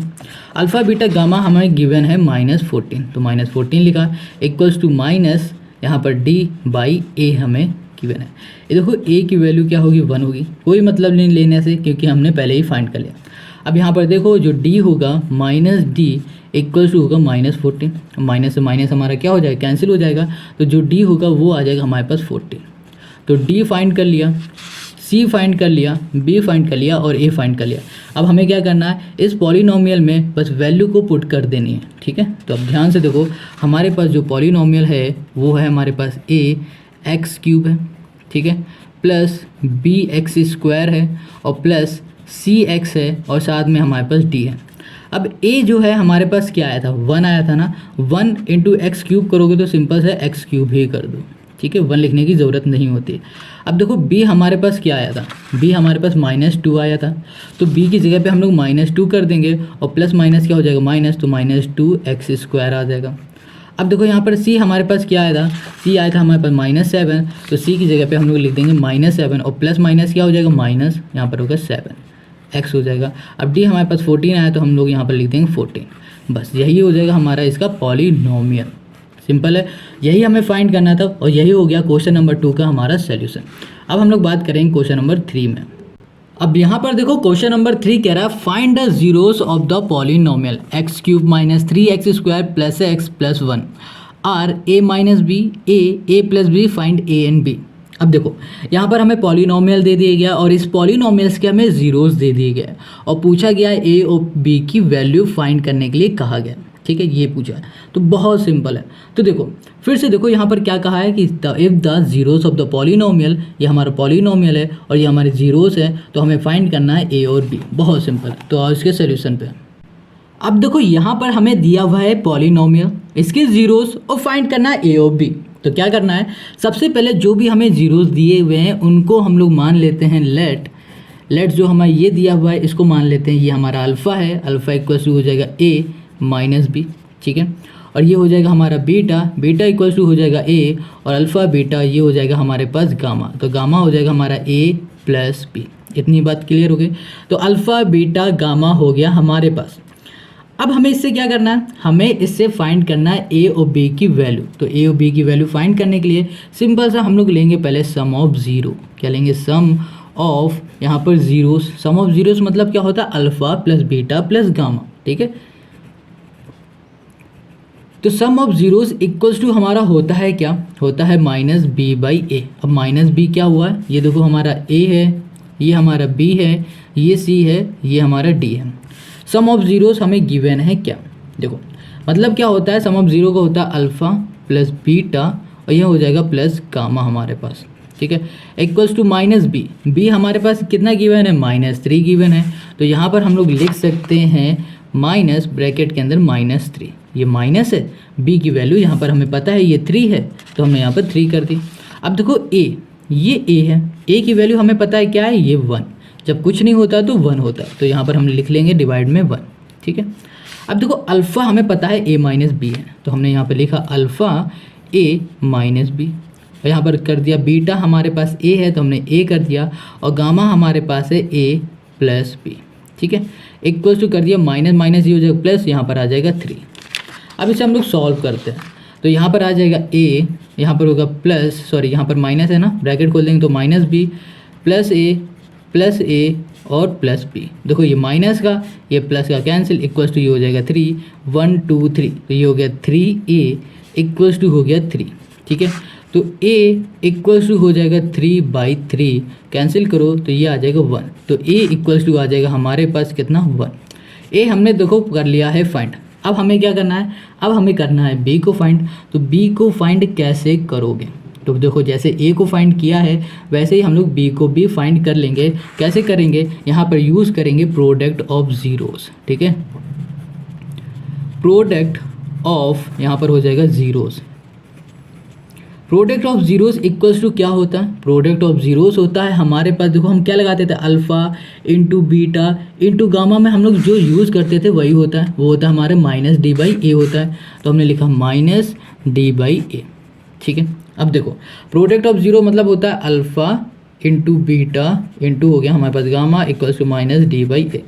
अल्फ़ा बीटा गामा हमें गिवन है -14, तो -14 लिखा, इक्वल्स टू माइनस यहाँ पर d/a हमें गिवन है। ये देखो a की वैल्यू क्या होगी, 1 होगी, कोई मतलब नहीं लेने से क्योंकि हमने पहले ही फाइंड कर लिया। अब यहाँ पर देखो जो d होगा -d इक्वल्स टू होगा -14, माइनस से माइनस हमारा क्या हो जाएगा, कैंसिल हो जाएगा, तो जो d होगा वो आ जाएगा हमारे पास 14। तो d फाइंड कर लिया, c फाइंड कर लिया, b फाइंड कर लिया और a फाइंड कर लिया। अब हमें क्या करना है, इस पॉलिनोमियल में बस वैल्यू को पुट कर देनी है, ठीक है। तो अब ध्यान से देखो हमारे पास जो पॉलिनोमियल है वो है हमारे पास ax³ है, ठीक है, प्लस bx² है और प्लस cx है और साथ में हमारे पास d है। अब a जो है हमारे पास क्या आया था, 1 आया था ना, 1 इंटू x³ करोगे तो सिंपल से x³ ही कर दो, ठीक है, 1 लिखने की ज़रूरत नहीं होती। अब देखो b हमारे पास क्या आया था, b हमारे पास -2 आया था, तो b की जगह पे हम लोग -2 कर देंगे और प्लस माइनस क्या हो जाएगा माइनस, तो -2x² आ जाएगा। अब देखो यहाँ पर c हमारे पास क्या आया था, c आया था हमारे पास -7, तो c की जगह पे हम लोग लिख देंगे -7 और प्लस माइनस क्या हो जाएगा माइनस, यहाँ पर होगा 7x हो जाएगा। अब d हमारे पास 14 आया तो हम लोग यहाँ पर लिख देंगे 14, बस यही हो जाएगा हमारा इसका पॉलिनोमियल। सिंपल है, यही हमें फाइंड करना था और यही हो गया क्वेश्चन नंबर 2 का हमारा सॉल्यूशन। अब हम लोग बात करेंगे क्वेश्चन नंबर 3 में। अब यहाँ पर देखो क्वेश्चन नंबर 3 कह रहा है find the zeros of the polynomial x³ - 3x² + x + 1 are a - b a+ b find a and b। अब देखो यहाँ पर हमें पॉलिनोमियल दे दिया गया और इस पॉलिनोमियल्स के हमें ज़ीरोज़ दे दिए गए और पूछा गया ए और बी की वैल्यू फाइंड करने के लिए कहा गया, ठीक है, ये पूछा है। तो बहुत सिंपल है। तो देखो फिर से देखो यहाँ पर क्या कहा है कि if the zeros of the polynomial, ये हमारा पॉलिनोमियल है और ये हमारे ज़ीरोज़ है, तो हमें फाइंड करना है ए और बी। बहुत सिंपल है। तो आओ इसके सोल्यूशन पे। अब देखो यहाँ पर हमें दिया हुआ है पॉलिनोमियल, इसके ज़ीरोज़ और फाइंड करना है ए और बी। तो क्या करना है, सबसे पहले जो भी हमें ज़ीरोज़ दिए हुए हैं उनको हम लोग मान लेते हैं लेट जो हमारा ये दिया हुआ है इसको मान लेते हैं ये हमारा अल्फ़ा है, अल्फ़ा इक्वल्स टू हो जाएगा ए माइनस बी, ठीक है, और ये हो जाएगा हमारा बीटा इक्वल्स टू हो जाएगा ए, और अल्फ़ा बीटा ये हो जाएगा हमारे पास गामा, तो गामा हो जाएगा हमारा ए प्लस बी। इतनी बात क्लियर हो गई। तो अल्फ़ा बीटा गामा हो गया हमारे पास। अब हमें इससे क्या करना है, हमें इससे फाइंड करना है ए और बी की वैल्यू। तो ए और बी की वैल्यू फाइंड करने के लिए सिंपल सा हम लोग लेंगे पहले सम ऑफ ज़ीरो। क्या लेंगे, सम ऑफ यहाँ पर ज़ीरोस। सम ऑफ ज़ीरोस मतलब क्या होता है, alpha plus beta plus gamma, ठीक है। तो सम ऑफ ज़ीरोस इक्वल्स टू हमारा होता है क्या, होता है माइनस बी बाई ए। अब माइनस बी क्या हुआ है, ये देखो हमारा ए है, ये हमारा बी है, ये सी है, ये हमारा डी है। सम ऑफ ज़ीरोस हमें गिवन है क्या, देखो मतलब क्या होता है, सम ऑफ ज़ीरो का होता है अल्फ़ा प्लस बीटा और यह हो जाएगा प्लस गामा हमारे पास, ठीक है, इक्वल्स टू माइनस बी हमारे पास कितना गिवन है, -3 गिवन है। तो यहाँ पर हम लोग लिख सकते हैं माइनस ब्रैकेट के अंदर -3, ये माइनस है, बी की वैल्यू यहाँ पर हमें पता है ये 3 है, तो हमने यहाँ पर 3 कर दी। अब देखो ये ए है, ए की वैल्यू हमें पता है क्या है, ये 1, जब कुछ नहीं होता तो 1 होता है, तो यहाँ पर हम लिख लेंगे डिवाइड में 1, ठीक है। अब देखो अल्फ़ा हमें पता है a माइनस बी है, तो हमने यहाँ पर लिखा अल्फ़ा a माइनस बी, और यहाँ पर कर दिया बीटा हमारे पास a है तो हमने a कर दिया, और गामा हमारे पास है a प्लस बी, ठीक है, इक्वल्स टू कर दिया माइनस माइनस ये हो जाएगा प्लस, यहाँ पर आ जाएगा 3। अब इसे हम लोग सॉल्व करते हैं, तो यहाँ पर आ जाएगा a, यहाँ पर होगा प्लस, सॉरी यहाँ पर माइनस है ना, ब्रैकेट खोल देंगे तो माइनस बी प्लस ए और प्लस बी। देखो ये माइनस का ये प्लस का कैंसिल, इक्वल्स टू ये हो जाएगा 3, 1 2 3, तो ये हो गया 3a इक्वल्स टू हो गया 3, ठीक है। तो a इक्वल्स टू हो जाएगा 3/3, कैंसिल करो तो ये आ जाएगा 1, तो a इक्वल्स टू आ जाएगा हमारे पास कितना 1। a हमने देखो कर लिया है फाइंड। अब हमें क्या करना है, अब हमें करना है b को फाइंड। तो b को फाइंड कैसे करोगे, तो देखो जैसे a को फाइंड किया है वैसे ही हम लोग b को भी फाइंड कर लेंगे। कैसे करेंगे, यहाँ पर यूज़ करेंगे प्रोडक्ट ऑफ ज़ीरोस, ठीक है, प्रोडक्ट ऑफ यहाँ पर हो जाएगा zeros. Product of zeros equals to क्या होता है, प्रोडक्ट ऑफ ज़ीरोस होता है हमारे पास, देखो हम क्या लगाते थे, alpha into beta into gamma में हम लोग जो यूज़ करते थे वही होता है, वो होता है हमारे -d/a होता है, तो हमने लिखा -d/a, ठीक है। अब देखो प्रोडक्ट ऑफ ज़ीरो मतलब होता है अल्फ़ा इंटू बीटा इंटू हो गया हमारे पास गामा इक्वल्स टू -d/a।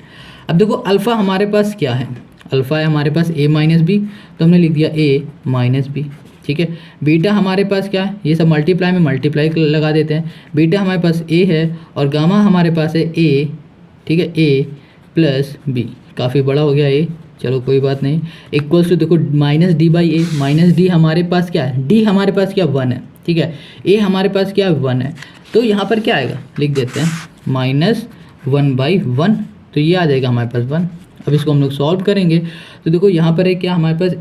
अब देखो अल्फ़ा हमारे पास क्या है, अल्फ़ा है हमारे पास a माइनस बी, तो हमने लिख दिया a माइनस बी, ठीक है। बीटा हमारे पास क्या है, ये सब मल्टीप्लाई में मल्टीप्लाई लगा देते हैं, बीटा हमारे पास a है और गामा हमारे पास है a, ठीक है, a प्लस बी, काफ़ी बड़ा हो गया a, चलो कोई बात नहीं, इक्वल्स टू देखो -d/a, माइनस डी हमारे पास क्या है, डी हमारे पास क्या 1 है, ठीक है, a हमारे पास क्या 1 है, तो यहाँ पर क्या आएगा लिख देते हैं -1/1, तो ये आ जाएगा हमारे पास 1। अब इसको हम लोग सॉल्व करेंगे तो देखो यहाँ पर है क्या हमारे पास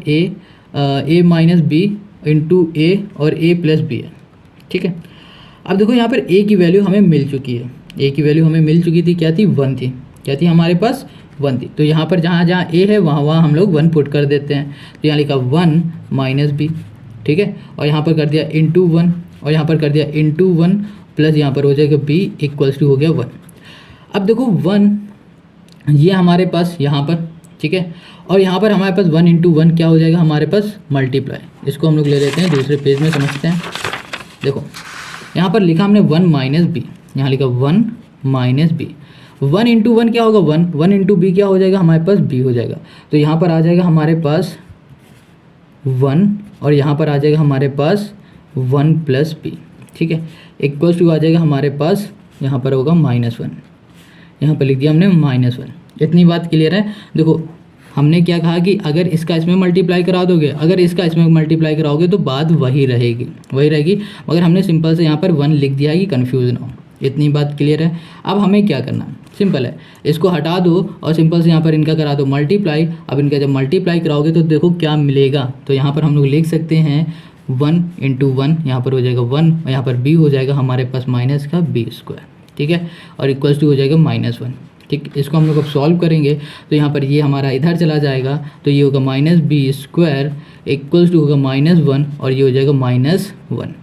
a minus B into a और a प्लस बी है, ठीक है। अब देखो यहाँ पर a की वैल्यू हमें मिल चुकी है, a की वैल्यू हमें मिल चुकी थी, क्या थी 1 थी, क्या थी हमारे पास 1 थी। तो यहाँ पर जहाँ जहाँ a है वहाँ हम लोग 1 पुट कर देते हैं, तो यहाँ लिखा 1 माइनस बी, ठीक है, और यहाँ पर कर दिया इंटू 1 और यहाँ पर कर दिया इंटू 1 प्लस यहाँ पर हो जाएगा b इक्वल्स टू हो गया 1। अब देखो 1 ये हमारे पास यहाँ पर, ठीक है, और यहाँ पर हमारे पास 1 इंटू 1 क्या हो जाएगा हमारे पास मल्टीप्लाई, इसको हम लोग ले लेते हैं दूसरे पेज में समझते हैं। देखो यहाँ पर लिखा हमने 1 माइनस बी, यहाँ लिखा 1 माइनस बी, 1 इंटू 1 क्या होगा 1 इंटू बी क्या हो जाएगा हमारे पास b हो जाएगा, तो यहाँ पर आ जाएगा हमारे पास 1 और यहाँ पर आ जाएगा हमारे पास 1 प्लस बी, ठीक है, इक्वल्स टू आ जाएगा हमारे पास यहाँ पर होगा -1, यहाँ पर लिख दिया हमने -1। इतनी बात क्लियर है। देखो हमने क्या कहा कि अगर इसका इसमें मल्टीप्लाई करा दोगे, अगर इसका इसमें मल्टीप्लाई कराओगे तो बात वही रहेगी, मगर हमने सिंपल से यहाँ पर 1 लिख दिया कि कन्फ्यूज ना हो। इतनी बात क्लियर है। अब हमें क्या करना है, सिंपल है, इसको हटा दो और सिंपल से यहाँ पर इनका करा दो मल्टीप्लाई। अब इनका जब मल्टीप्लाई कराओगे तो देखो क्या मिलेगा, तो यहाँ पर हम लोग लिख सकते हैं 1 × 1, यहाँ पर हो जाएगा 1, और यहाँ पर b हो जाएगा हमारे पास माइनस का b², ठीक है, और इक्वल्स टू हो जाएगा -1, ठीक। इसको हम लोग अब सॉल्व करेंगे तो यहाँ पर ये हमारा इधर चला जाएगा, तो ये होगा -b² इक्वल्स टू होगा -1, और ये हो जाएगा -1।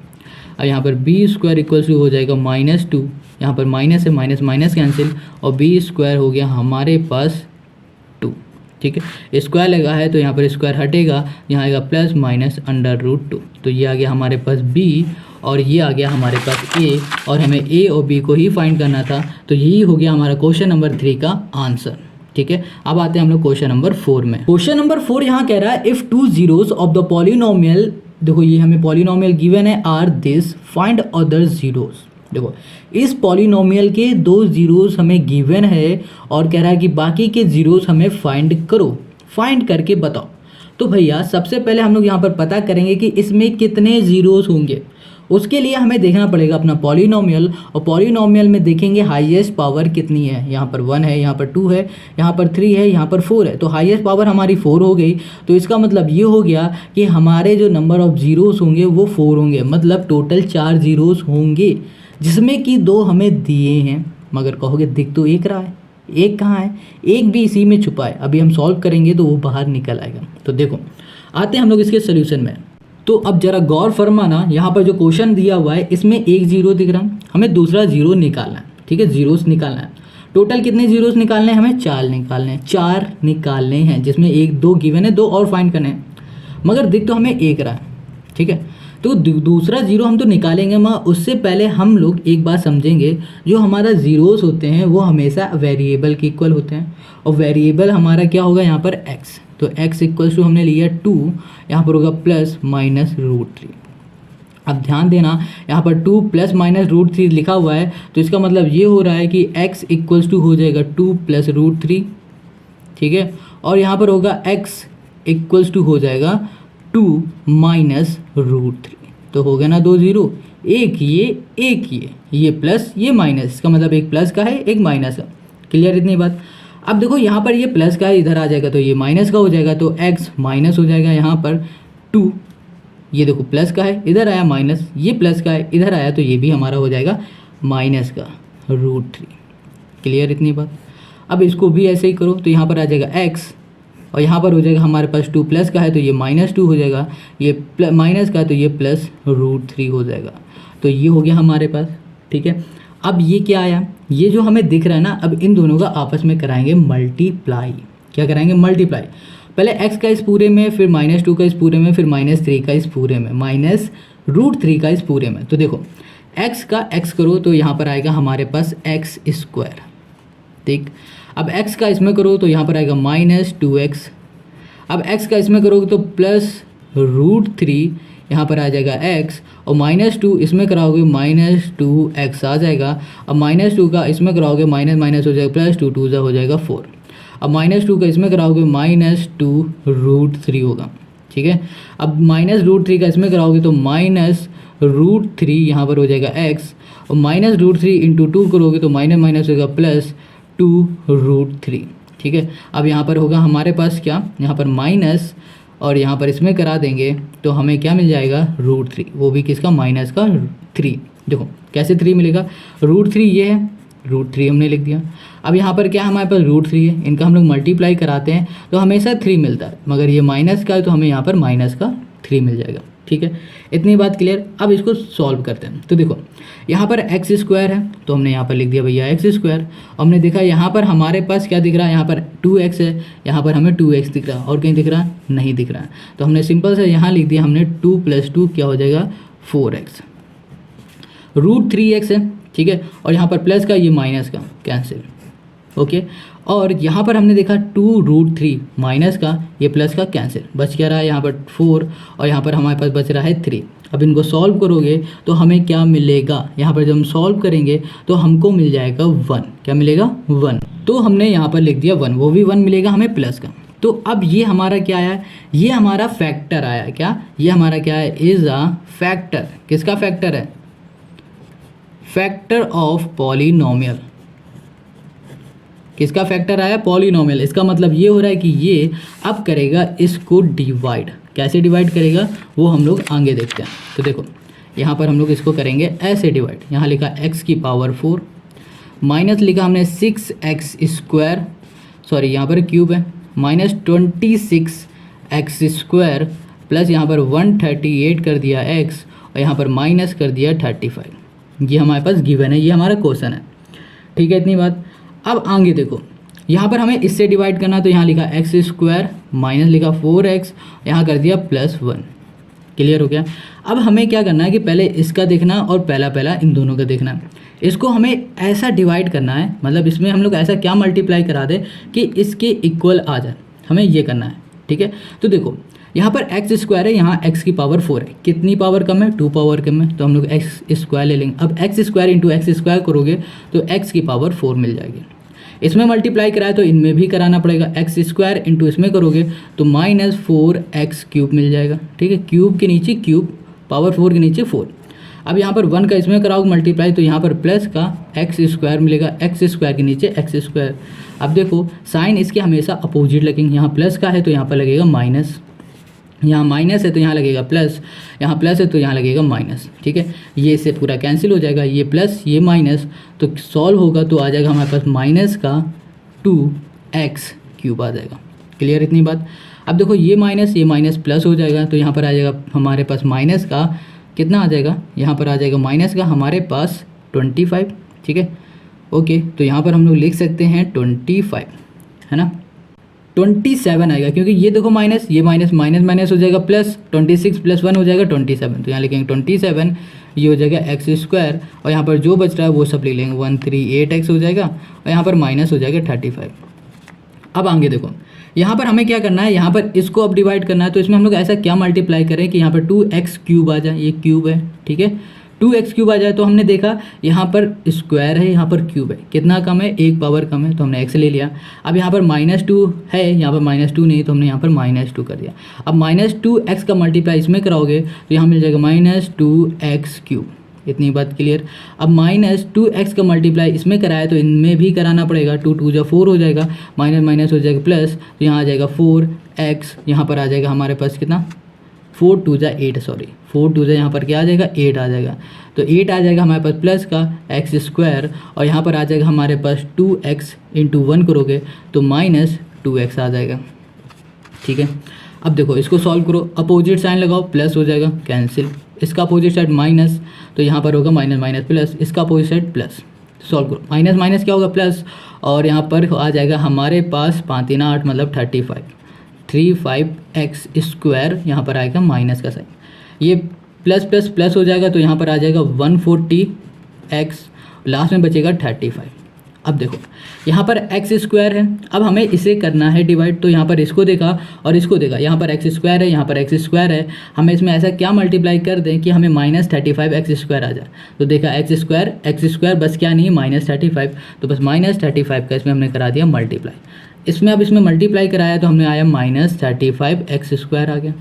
अब यहाँ पर b² इक्वल्स टू हो जाएगा -2, यहाँ पर माइनस है, माइनस माइनस कैंसिल, और b² हो गया हमारे पास 2, ठीक है। स्क्वायर लगा है तो यहाँ पर स्क्वायर हटेगा, यहाँ आएगा +-√2, तो ये आ गया हमारे पास b, और ये आ गया हमारे पास a, और हमें a और b को ही फाइंड करना था। तो यही हो गया हमारा क्वेश्चन नंबर 3 का आंसर, ठीक है। अब आते हैं हम लोग क्वेश्चन नंबर 4 में। क्वेश्चन नंबर 4 यहाँ कह रहा है if 2 zeros of the polynomial, देखो ये हमें पॉलिनोमियल गिवन है are this, find other zeros. देखो इस पॉलिनोमियल के 2 जीरोस हमें गिवन है और कह रहा है कि बाकी के जीरोस हमें फाइंड करो, फाइंड करके बताओ। तो भैया सबसे पहले हम लोग यहाँ पर पता करेंगे कि इसमें कितने जीरोस होंगे। उसके लिए हमें देखना पड़ेगा अपना पॉलिनोमियल, और पॉलिनोमियल में देखेंगे हाईएस्ट पावर कितनी है। यहाँ पर 1 है, यहाँ पर 2 है, यहाँ पर 3 है, यहाँ पर 4 है, तो हाईएस्ट पावर हमारी 4 हो गई। तो इसका मतलब ये हो गया कि हमारे जो नंबर ऑफ जीरोस होंगे वो 4 होंगे, मतलब टोटल 4 जीरोस होंगे, जिसमें कि 2 हमें दिए हैं। मगर कहोगे दिख तो एक रहा है, एक कहाँ है, एक भी इसी में छुपा है। अभी हम सॉल्व करेंगे तो वो बाहर निकल आएगा। तो देखो आते हैं हम लोग इसके सोल्यूशन में। तो अब जरा गौर फरमाना, यहाँ पर जो क्वेश्चन दिया हुआ है इसमें एक जीरो दिख रहा है, हमें दूसरा जीरो निकालना है, ठीक है, जीरोस निकालना है। टोटल कितने जीरोस निकालने हैं, हमें 4 निकालने हैं, 4 निकालने हैं, जिसमें 1 2 गिवन है, 2 और फाइंड करने हैं, मगर दिख तो हमें एक रहा है, ठीक है। तो दूसरा जीरो हम तो निकालेंगे, मगर उससे पहले हम लोग एक बात समझेंगे, जो हमारा जीरोस होते हैं वो हमेशा वेरिएबल के इक्वल होते हैं, और वेरिएबल हमारा क्या होगा यहाँ पर x। तो x इक्वल्स टू हमने लिया 2, यहाँ पर होगा +-√3। अब ध्यान देना यहाँ पर 2 +-√3 लिखा हुआ है, तो इसका मतलब ये हो रहा है कि x इक्वल्स टू हो जाएगा 2 +√3, ठीक है, और यहाँ पर होगा x इक्वल्स टू हो जाएगा 2 -√3। तो हो गया ना 2 जीरो, एक ये प्लस ये माइनस, इसका मतलब एक प्लस का है एक माइनस का। क्लियर इतनी बात। अब देखो यहाँ पर ये प्लस का है, इधर आ जाएगा तो ये माइनस का हो जाएगा, तो x माइनस हो जाएगा यहाँ पर 2, ये देखो प्लस का है इधर आया माइनस, ये प्लस का है इधर आया, तो ये भी हमारा हो जाएगा माइनस का √3। क्लियर इतनी बात। अब इसको भी ऐसे ही करो, तो यहाँ पर आ जाएगा x, और यहाँ पर हो जाएगा हमारे पास 2 प्लस का है तो ये -2 हो जाएगा, ये माइनस का तो ये +√3 हो जाएगा। तो ये हो गया हमारे पास, ठीक है। अब ये क्या आया, ये जो हमें दिख रहा है ना, अब इन दोनों का आपस में कराएंगे मल्टीप्लाई। क्या कराएंगे, मल्टीप्लाई। पहले x का इस पूरे में, फिर -2 का इस पूरे में, फिर -3 का इस पूरे में, -√3 का इस पूरे में। तो देखो x का x करो तो यहाँ पर आएगा हमारे पास x², ठीक। अब x का इसमें करो तो यहाँ पर आएगा -2x। अब x का इसमें करोगे तो +√3, यहाँ पर आ जाएगा x, और -2 इसमें कराओगे -2x आ जाएगा। अब -2 का इसमें कराओगे माइनस हो जाएगा +2 2 हो जाएगा 4। अब -2 का इसमें कराओगे -2√3 होगा, ठीक है। अब -√3 का इसमें कराओगे तो -√3 यहाँ पर हो जाएगा x, और -√3 × 2 करोगे तो माइनस होगा +2√3, ठीक है। अब यहाँ पर होगा हमारे पास क्या, यहाँ पर माइनस, और यहाँ पर इसमें करा देंगे तो हमें क्या मिल जाएगा √3, वो भी किसका, माइनस का 3। देखो कैसे 3 मिलेगा, √3 ये है, √3 हमने लिख दिया। अब यहाँ पर क्या हमारे पास √3 है, इनका हम लोग मल्टीप्लाई कराते हैं तो हमेशा 3 मिलता है, मगर ये माइनस का है तो हमें यहाँ पर माइनस का 3 मिल जाएगा, ठीक है। इतनी बात क्लियर। अब इसको सॉल्व करते हैं। तो देखो यहाँ पर x² है तो हमने यहाँ पर लिख दिया भैया x²। हमने देखा यहाँ पर हमारे पास क्या दिख रहा है, यहाँ पर 2x है, यहाँ पर हमें 2x दिख रहा है, और कहीं दिख रहा नहीं दिख रहा है, तो हमने सिंपल से यहाँ लिख दिया हमने 2 + 2 क्या हो जाएगा 4x। √3x है, ठीक है, और यहाँ पर प्लस का ये माइनस का कैंसिल, ओके। और यहाँ पर हमने देखा 2√3 माइनस का ये प्लस का कैंसिल, बच क्या रहा है यहाँ पर 4, और यहाँ पर हमारे पास बच रहा है 3। अब इनको सॉल्व करोगे तो हमें क्या मिलेगा, यहाँ पर जब हम सॉल्व करेंगे तो हमको मिल जाएगा 1। क्या मिलेगा, 1। तो हमने यहाँ पर लिख दिया 1, वो भी 1 मिलेगा हमें प्लस का, तो अब ये हमारा क्या आया, ये हमारा फैक्टर आया, क्या ये हमारा क्या है, इज अ फैक्टर। किसका फैक्टर है, फैक्टर ऑफ पॉलिनोमियल। किसका फैक्टर आया, पॉलिनोमियल। इसका मतलब ये हो रहा है कि ये अब करेगा इसको डिवाइड। कैसे डिवाइड करेगा वो हम लोग आगे देखते हैं। तो देखो यहाँ पर हम लोग इसको करेंगे ऐसे डिवाइड। यहाँ लिखा x की पावर 4 माइनस लिखा हमने 6x स्क्वायर, सॉरी यहाँ पर क्यूब है, माइनस 26x² प्लस यहाँ पर 138 कर दिया x और यहाँ पर माइनस कर दिया 35। ये हमारे पास गिवन है, ये हमारा क्वेश्चन है। ठीक है, इतनी बात। अब आगे देखो यहाँ पर हमें इससे डिवाइड करना, तो यहाँ लिखा x² माइनस लिखा 4x, यहाँ कर दिया +1। क्लियर हो गया। अब हमें क्या करना है कि पहले इसका देखना और पहला इन दोनों का देखना है। इसको हमें ऐसा डिवाइड करना है, मतलब इसमें हम लोग ऐसा क्या मल्टीप्लाई करा दें कि इसके इक्वल आ जाए, हमें ये करना है। ठीक है, तो देखो यहाँ पर x² है, यहाँ x की पावर 4 है। कितनी पावर कम है, 2 पावर कम है, तो हम लोग x² ले लेंगे। अब x² इंटू x² करोगे तो x की पावर 4 मिल जाएगी। इसमें मल्टीप्लाई कराए तो इनमें भी कराना पड़ेगा, x² इंटू इसमें करोगे तो -4x³ मिल जाएगा। ठीक है, क्यूब के नीचे क्यूब, पावर 4 के नीचे 4। अब यहाँ पर 1 का इसमें कराओगे मल्टीप्लाई तो यहाँ पर प्लस का x² मिलेगा, x² के नीचे x²। अब देखो साइन इसके हमेशा अपोजिट लगेंगे, यहाँ प्लस का है तो यहाँ पर लगेगा माइनस, यहाँ माइनस है तो यहाँ लगेगा प्लस, यहाँ प्लस है तो यहाँ लगेगा माइनस। ठीक है, ये इससे पूरा कैंसिल हो जाएगा, ये प्लस ये माइनस, तो सॉल्व होगा तो आ जाएगा हमारे पास माइनस का 2x³ आ जाएगा। क्लियर इतनी बात। अब देखो ये माइनस प्लस हो जाएगा तो यहाँ पर आ जाएगा हमारे पास माइनस का कितना आ जाएगा, यहाँ पर आ जाएगा माइनस का हमारे पास 25। ठीक है, ओके, तो यहाँ पर हम लोग लिख सकते हैं 25, है ना, 27 आएगा, क्योंकि ये देखो माइनस, ये माइनस माइनस हो जाएगा प्लस, 26 + 1 हो जाएगा 27, तो यहाँ लिखेंगे 27, ये हो जाएगा x² और यहाँ पर जो बच रहा है वो सब लिख लेंगे, 138x हो जाएगा और यहाँ पर माइनस हो जाएगा 35। अब आगे देखो यहाँ पर हमें क्या करना है, यहाँ पर इसको अब डिवाइड करना है, तो इसमें हम लोग ऐसा क्या मल्टीप्लाई करें कि यहाँ पर 2x³ आ जाए, ये क्यूब है। ठीक है, 2x³ आ जाए तो हमने देखा यहाँ पर स्क्वायर है, यहाँ पर क्यूब है, कितना कम है, 1 पावर कम है, तो हमने x ले लिया। अब यहाँ पर -2 है, यहाँ पर -2 नहीं, तो हमने यहाँ पर -2 कर दिया। अब -2x का मल्टीप्लाई इसमें कराओगे तो यहाँ मिल जाएगा -2x³। इतनी बात क्लियर। अब -2x का मल्टीप्लाई इसमें कराया तो इनमें भी कराना पड़ेगा, 2 2 जा 4 हो जाएगा, माइनस माइनस हो जाएगा प्लस, तो यहाँ आ जाएगा 4x, यहाँ पर आ जाएगा हमारे पास कितना, 4 2 जा 8, सॉरी 4 2 जा यहाँ पर क्या आ जाएगा, 8 आ जाएगा, तो 8 आ जाएगा हमारे पास प्लस का x² और यहाँ पर आ जाएगा हमारे पास 2x इंटू 1 करोगे तो -2x आ जाएगा। ठीक है, अब देखो इसको सॉल्व करो, अपोजिट साइन लगाओ, प्लस हो जाएगा कैंसिल, इसका अपोजिट साइड माइनस, तो यहाँ पर होगा माइनस माइनस प्लस, इसका अपोजिट साइड प्लस, सॉल्व करो, माइनस माइनस क्या होगा प्लस, और यहाँ पर आ जाएगा हमारे पास 5 3 8 मतलब 35x², यहाँ पर आएगा माइनस का साइन, ये प्लस प्लस प्लस हो जाएगा तो यहाँ पर आ जाएगा 140x, लास्ट में बचेगा 35। अब देखो यहाँ पर x² है, अब हमें इसे करना है डिवाइड, तो यहाँ पर इसको देखा और इसको देखा, यहाँ पर x² है, यहाँ पर x² है, हमें इसमें ऐसा क्या मल्टीप्लाई कर दें कि हमें -35x² आ जाए। तो देखा x² बस क्या नहीं -35, तो बस -35 का इसमें हमने करा दिया मल्टीप्लाई। इसमें अब इसमें मल्टीप्लाई कराया तो हमने आया -35x² आ गया।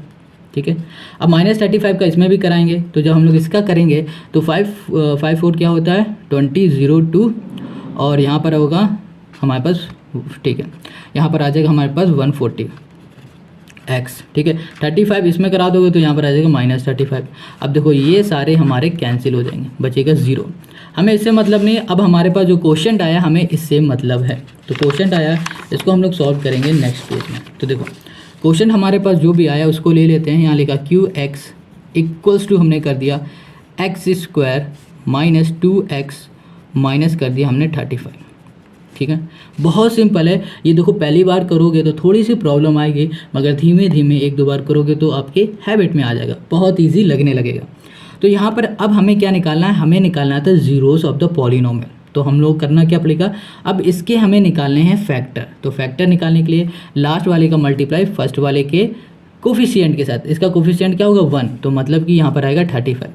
ठीक है, अब -35 का इसमें भी कराएंगे, तो जब हम लोग इसका करेंगे तो 5 4 क्या होता है 20 और यहाँ पर होगा हमारे पास, ठीक है, यहाँ पर आ जाएगा हमारे पास 140x। ठीक है, 35 इसमें करा दोगे तो यहाँ पर आ जाएगा -35। अब देखो ये सारे हमारे कैंसिल हो जाएंगे, बचेगा 0। हमें इससे मतलब नहीं है, अब हमारे पास जो क्वेश्चन आया हमें इससे मतलब है, तो क्वेश्चन आया इसको हम लोग सॉल्व करेंगे नेक्स्ट पेज में। तो देखो क्वेश्चन हमारे पास जो भी आया उसको ले लेते हैं। यहाँ लिखा QX = हमने कर दिया x² - 2x माइनस कर दिया हमने 35। ठीक है, बहुत सिंपल है ये। देखो पहली बार करोगे तो थोड़ी सी प्रॉब्लम आएगी, मगर धीमे धीमे 1 2 बार करोगे तो आपके हैबिट में आ जाएगा, बहुत ईजी लगने लगेगा। तो यहाँ पर अब हमें क्या निकालना है, हमें निकालना था जीरोस ऑफ द पॉलिनोमियल। तो हम लोग करना क्या पड़ेगा, अब इसके हमें निकालने हैं फैक्टर। तो फैक्टर निकालने के लिए लास्ट वाले का मल्टीप्लाई फर्स्ट वाले के कोफिशिएंट के साथ, इसका कोफिशिएंट क्या होगा 1, तो मतलब कि यहाँ पर आएगा 35।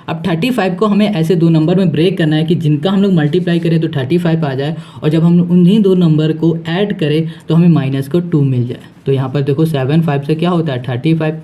अब 35 को हमें ऐसे दो नंबर में ब्रेक करना है कि जिनका हम लोग मल्टीप्लाई करें तो 35 आ जाए, और जब हम उन्हीं दो नंबर को ऐड करें तो हमें माइनस का 2 मिल जाए। तो यहाँ पर देखो 7 5 से क्या होता है 35,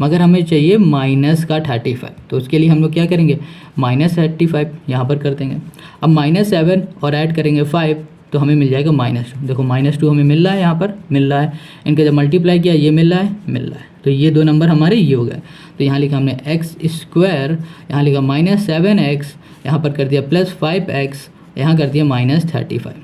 मगर हमें चाहिए माइनस का 35, तो उसके लिए हम लोग क्या करेंगे -35 यहाँ पर कर देंगे। अब -7 और ऐड करेंगे 5 तो हमें मिल जाएगा -2। देखो -2 हमें मिल रहा है, यहाँ पर मिल रहा है, इनका जब मल्टीप्लाई किया ये मिल रहा है। तो ये दो नंबर हमारे ये हो गए। तो यहाँ लिखा हमने x², यहाँ लिखा -7x, यहाँ पर कर दिया +5x, यहाँ कर दिया -35।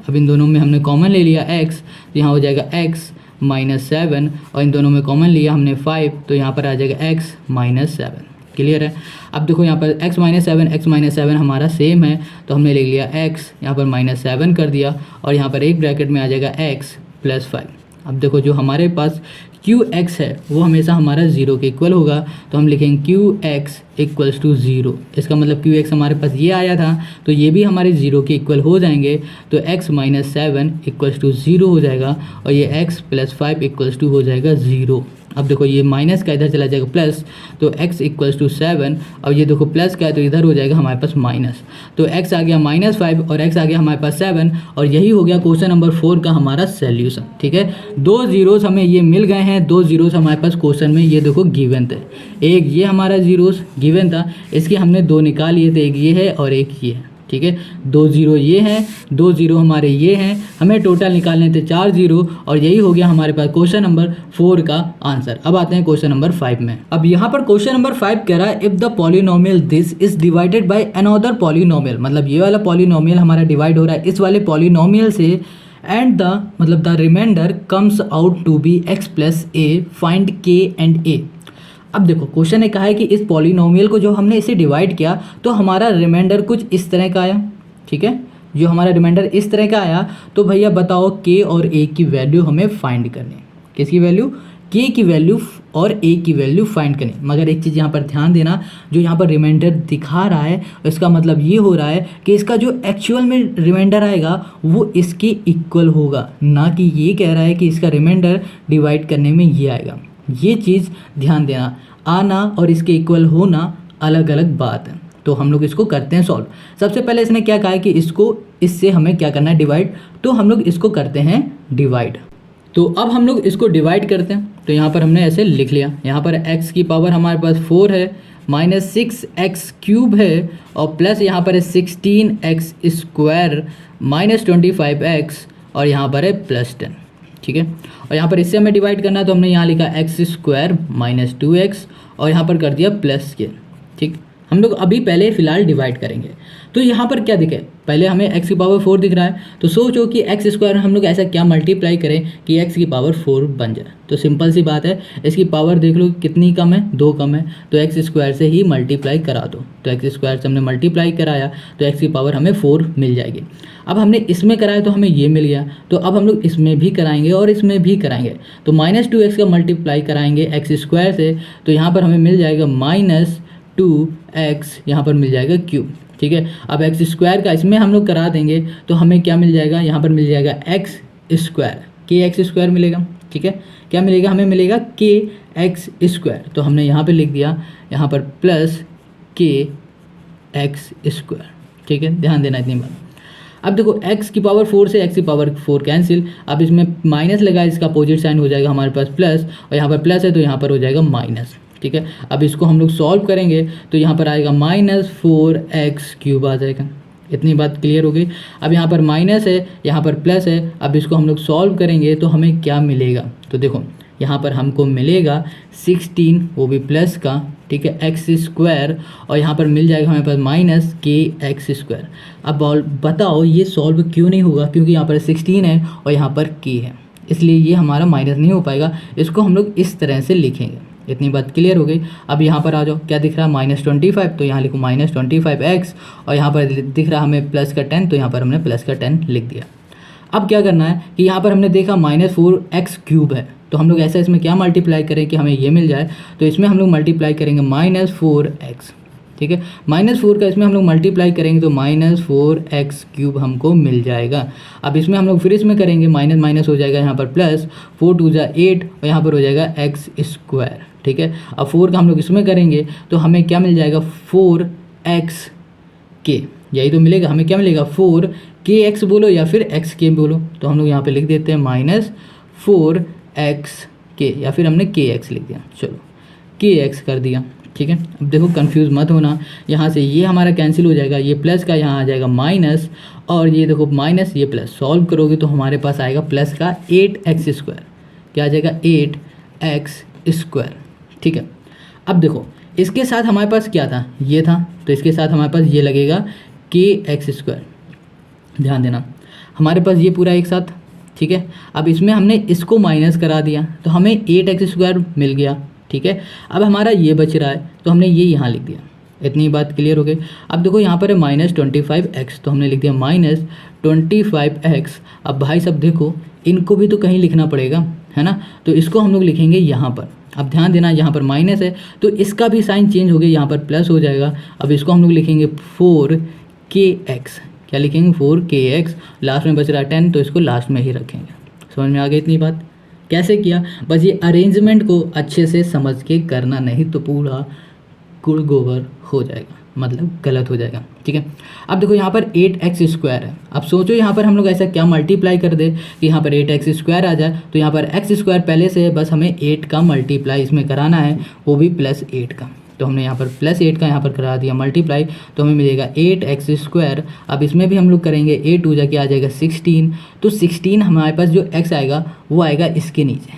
अब इन दोनों में हमने कॉमन ले लिया x, तो यहाँ हो जाएगा x -7, और इन दोनों में कॉमन लिया हमने 5, तो यहाँ पर आ जाएगा x -7। क्लियर है। अब देखो यहाँ पर x -7 हमारा सेम है, तो हमने ले लिया x, यहाँ पर -7 कर दिया, और यहाँ पर एक ब्रैकेट में आ जाएगा x +5। अब देखो जो हमारे पास QX है वो हमेशा हमारा 0 के इक्वल होगा, तो हम लिखेंगे QX = 0। इसका मतलब QX हमारे पास ये आया था, तो ये भी हमारे 0 के इक्वल हो जाएंगे, तो x -7 = 0 हो जाएगा, और ये x +5 = हो जाएगा 0। अब देखो ये माइनस का इधर चला जाएगा प्लस, तो x = 7, और ये देखो प्लस का है तो इधर हो जाएगा हमारे पास माइनस, तो x आ गया -5 और x आ गया हमारे पास 7, और यही हो गया क्वेश्चन नंबर 4 का हमारा सॉल्यूशन। ठीक है, 2 जीरोस हमें ये मिल गए हैं, 2 जीरोस हमारे पास क्वेश्चन में ये देखो गिवन थे। एक ये हमारा जीरोस गिवन था, इसके हमने 2 निकाल लिए थे, एक ये है और एक ये है। ठीक है, 2 0 ये हैं, 2 0 हमारे ये हैं, हमें टोटल निकालने थे 4 0, और यही हो गया हमारे पास क्वेश्चन नंबर 4 का आंसर। अब आते हैं क्वेश्चन नंबर 5 में। अब यहाँ पर क्वेश्चन नंबर 5 कह रहा है if the polynomial this is divided by another polynomial, मतलब ये वाला पॉलिनोमियल हमारा डिवाइड हो रहा है इस वाले पॉलिनोमियल से, and the remainder comes out to be x + a, find k and a। अब देखो क्वेश्चन ने कहा है कि इस पॉलिनोमियल को जो हमने इसे डिवाइड किया तो हमारा रिमाइंडर कुछ इस तरह का आया। ठीक है, जो हमारा रिमाइंडर इस तरह का आया, तो भैया बताओ k और a की वैल्यू हमें फाइंड करनी है। किसकी वैल्यू? k की वैल्यू और a की वैल्यू फाइंड करनी। मगर एक चीज़ यहाँ पर ध्यान देना, जो यहाँ पर रिमाइंडर दिखा रहा है इसका मतलब ये हो रहा है कि इसका जो एक्चुअल में रिमाइंडर आएगा वो इसके इक्वल होगा, ना कि ये कह रहा है कि इसका रिमाइंडर डिवाइड करने में ये आएगा। ये चीज़ ध्यान देना, आना और इसके इक्वल होना अलग अलग बात है। तो हम लोग इसको करते हैं सॉल्व। सबसे पहले इसने क्या कहा है कि इसको इससे हमें क्या करना है डिवाइड, तो हम लोग इसको करते हैं डिवाइड। तो अब हम लोग इसको डिवाइड करते हैं, तो यहाँ पर हमने ऐसे लिख लिया, यहाँ पर x की पावर हमारे पास 4 है, -6x³ है, और प्लस यहाँ पर है 16x² -25x, और यहाँ पर है +10। ठीक है, और यहाँ पर इससे हमें डिवाइड करना है, तो हमने यहाँ लिखा x² -2x, और यहाँ पर कर दिया प्लस के। ठीक, हम लोग अभी पहले फ़िलहाल डिवाइड करेंगे। तो यहाँ पर क्या दिखे, पहले हमें x की पावर 4 दिख रहा है, तो सोचो कि x² हम लोग ऐसा क्या मल्टीप्लाई करें कि x की पावर 4 बन जाए। तो सिंपल सी बात है, इसकी पावर देख लो कितनी कम है, 2 कम है, तो x² से ही मल्टीप्लाई करा दो। तो x² से हमने मल्टीप्लाई कराया तो x की पावर हमें 4 मिल जाएगी। अब हमने इसमें कराया तो हमें ये मिल गया, तो अब हम लोग इसमें भी कराएंगे और इसमें भी कराएंगे। तो -2x का मल्टीप्लाई कराएंगे x² से, तो यहाँ पर हमें मिल जाएगा -2x, यहाँ पर मिल जाएगा क्यूब। ठीक है, अब x² का इसमें हम लोग करा देंगे तो हमें क्या मिल जाएगा, यहाँ पर मिल जाएगा x², kx² मिलेगा। ठीक है, क्या मिलेगा, हमें मिलेगा kx²। तो हमने यहाँ पे लिख दिया, यहाँ पर प्लस kx²। ठीक है, ध्यान देना इतनी बात। अब देखो x की पावर 4 से x की पावर 4 कैंसिल, अब इसमें माइनस लगा, इसका अपोजिट साइन हो जाएगा हमारे पास प्लस, और यहाँ पर प्लस है तो यहाँ पर हो जाएगा माइनस। ठीक है, अब इसको हम लोग सॉल्व करेंगे तो यहाँ पर आएगा -4x³ आ जाएगा। इतनी बात क्लियर हो गई। अब यहाँ पर माइनस है, यहाँ पर प्लस है, अब इसको हम लोग सॉल्व करेंगे तो हमें क्या मिलेगा, तो देखो यहाँ पर हमको मिलेगा 16, वो भी प्लस का। ठीक है, x², और यहाँ पर मिल जाएगा हमारे पास -kx²। अब बताओ ये सॉल्व क्यों नहीं होगा, क्योंकि यहाँ पर 16 है और यहाँ पर k है, इसलिए ये हमारा माइनस नहीं हो पाएगा। इसको हम लोग इस तरह से लिखेंगे। इतनी बात क्लियर हो गई। अब यहाँ पर आ जाओ, क्या दिख रहा है -25, तो यहाँ लिखो -25x, और यहाँ पर दिख रहा हमें प्लस का 10, तो यहाँ पर हमने प्लस का 10 लिख दिया। अब क्या करना है कि यहाँ पर हमने देखा -4x³ है, तो हम लोग ऐसा इसमें क्या मल्टीप्लाई करें कि हमें ये मिल जाए, तो इसमें हम लोग मल्टीप्लाई करेंगे -4x। ठीक है, -4 का इसमें हम लोग मल्टीप्लाई करेंगे तो -4x³ हमको मिल जाएगा। अब इसमें हम लोग फिर इसमें करेंगे, माइनस माइनस हो जाएगा, यहाँ पर प्लस 4 2 जा 8, और यहाँ पर हो जाएगा x²। ठीक है। अब 4 का हम लोग इसमें करेंगे तो हमें क्या मिल जाएगा 4xk, यही तो मिलेगा हमें, क्या मिलेगा 4kx बोलो या फिर xk बोलो, तो हम लोग यहाँ पे लिख देते हैं -4xk या फिर हमने kx लिख दिया, चलो kx कर दिया, ठीक है। अब देखो कंफ्यूज मत होना, यहाँ से ये हमारा कैंसिल हो जाएगा, ये प्लस का यहाँ आ जाएगा माइनस, और ये देखो माइनस ये प्लस, सॉल्व करोगे तो हमारे पास आएगा प्लस का 8x², क्या आ जाएगा 8x², ठीक है। अब देखो इसके साथ हमारे पास क्या था, ये था, तो इसके साथ हमारे पास ये लगेगा kx², ध्यान देना हमारे पास ये पूरा एक साथ, ठीक है। अब इसमें हमने इसको माइनस करा दिया तो हमें 8x² मिल गया, ठीक है। अब हमारा ये बच रहा है तो हमने ये यहाँ लिख दिया, इतनी बात क्लियर हो गई। अब देखो यहाँ पर है -25x, तो हमने लिख दिया -25x। अब भाई सब देखो इनको भी तो कहीं लिखना पड़ेगा, है ना, तो इसको हम लोग लिखेंगे यहाँ पर। अब ध्यान देना यहाँ पर माइनस है तो इसका भी साइन चेंज हो गया, यहाँ पर प्लस हो जाएगा। अब इसको हम लोग लिखेंगे 4kx, क्या लिखेंगे 4kx, लास्ट में बच रहा है 10 तो इसको लास्ट में ही रखेंगे। समझ में आ गई इतनी बात, कैसे किया, बस ये अरेंजमेंट को अच्छे से समझ के करना, नहीं तो पूरा गुड़ गोबर हो जाएगा, मतलब गलत हो जाएगा, ठीक है। अब देखो यहाँ पर 8x² है, अब सोचो यहाँ पर हम लोग ऐसा क्या मल्टीप्लाई कर दे कि यहाँ पर 8x² आ जाए, तो यहाँ पर x² पहले से है, बस हमें 8 का मल्टीप्लाई इसमें कराना है, वो भी +8 का, तो हमने यहाँ पर +8 का यहाँ पर करा दिया मल्टीप्लाई, तो हमें मिलेगा 8x²। अब इसमें भी हम लोग करेंगे 8 हो जाके आ जाएगा 16, तो 16 हमारे पास जो x आएगा वो आएगा इसके नीचे,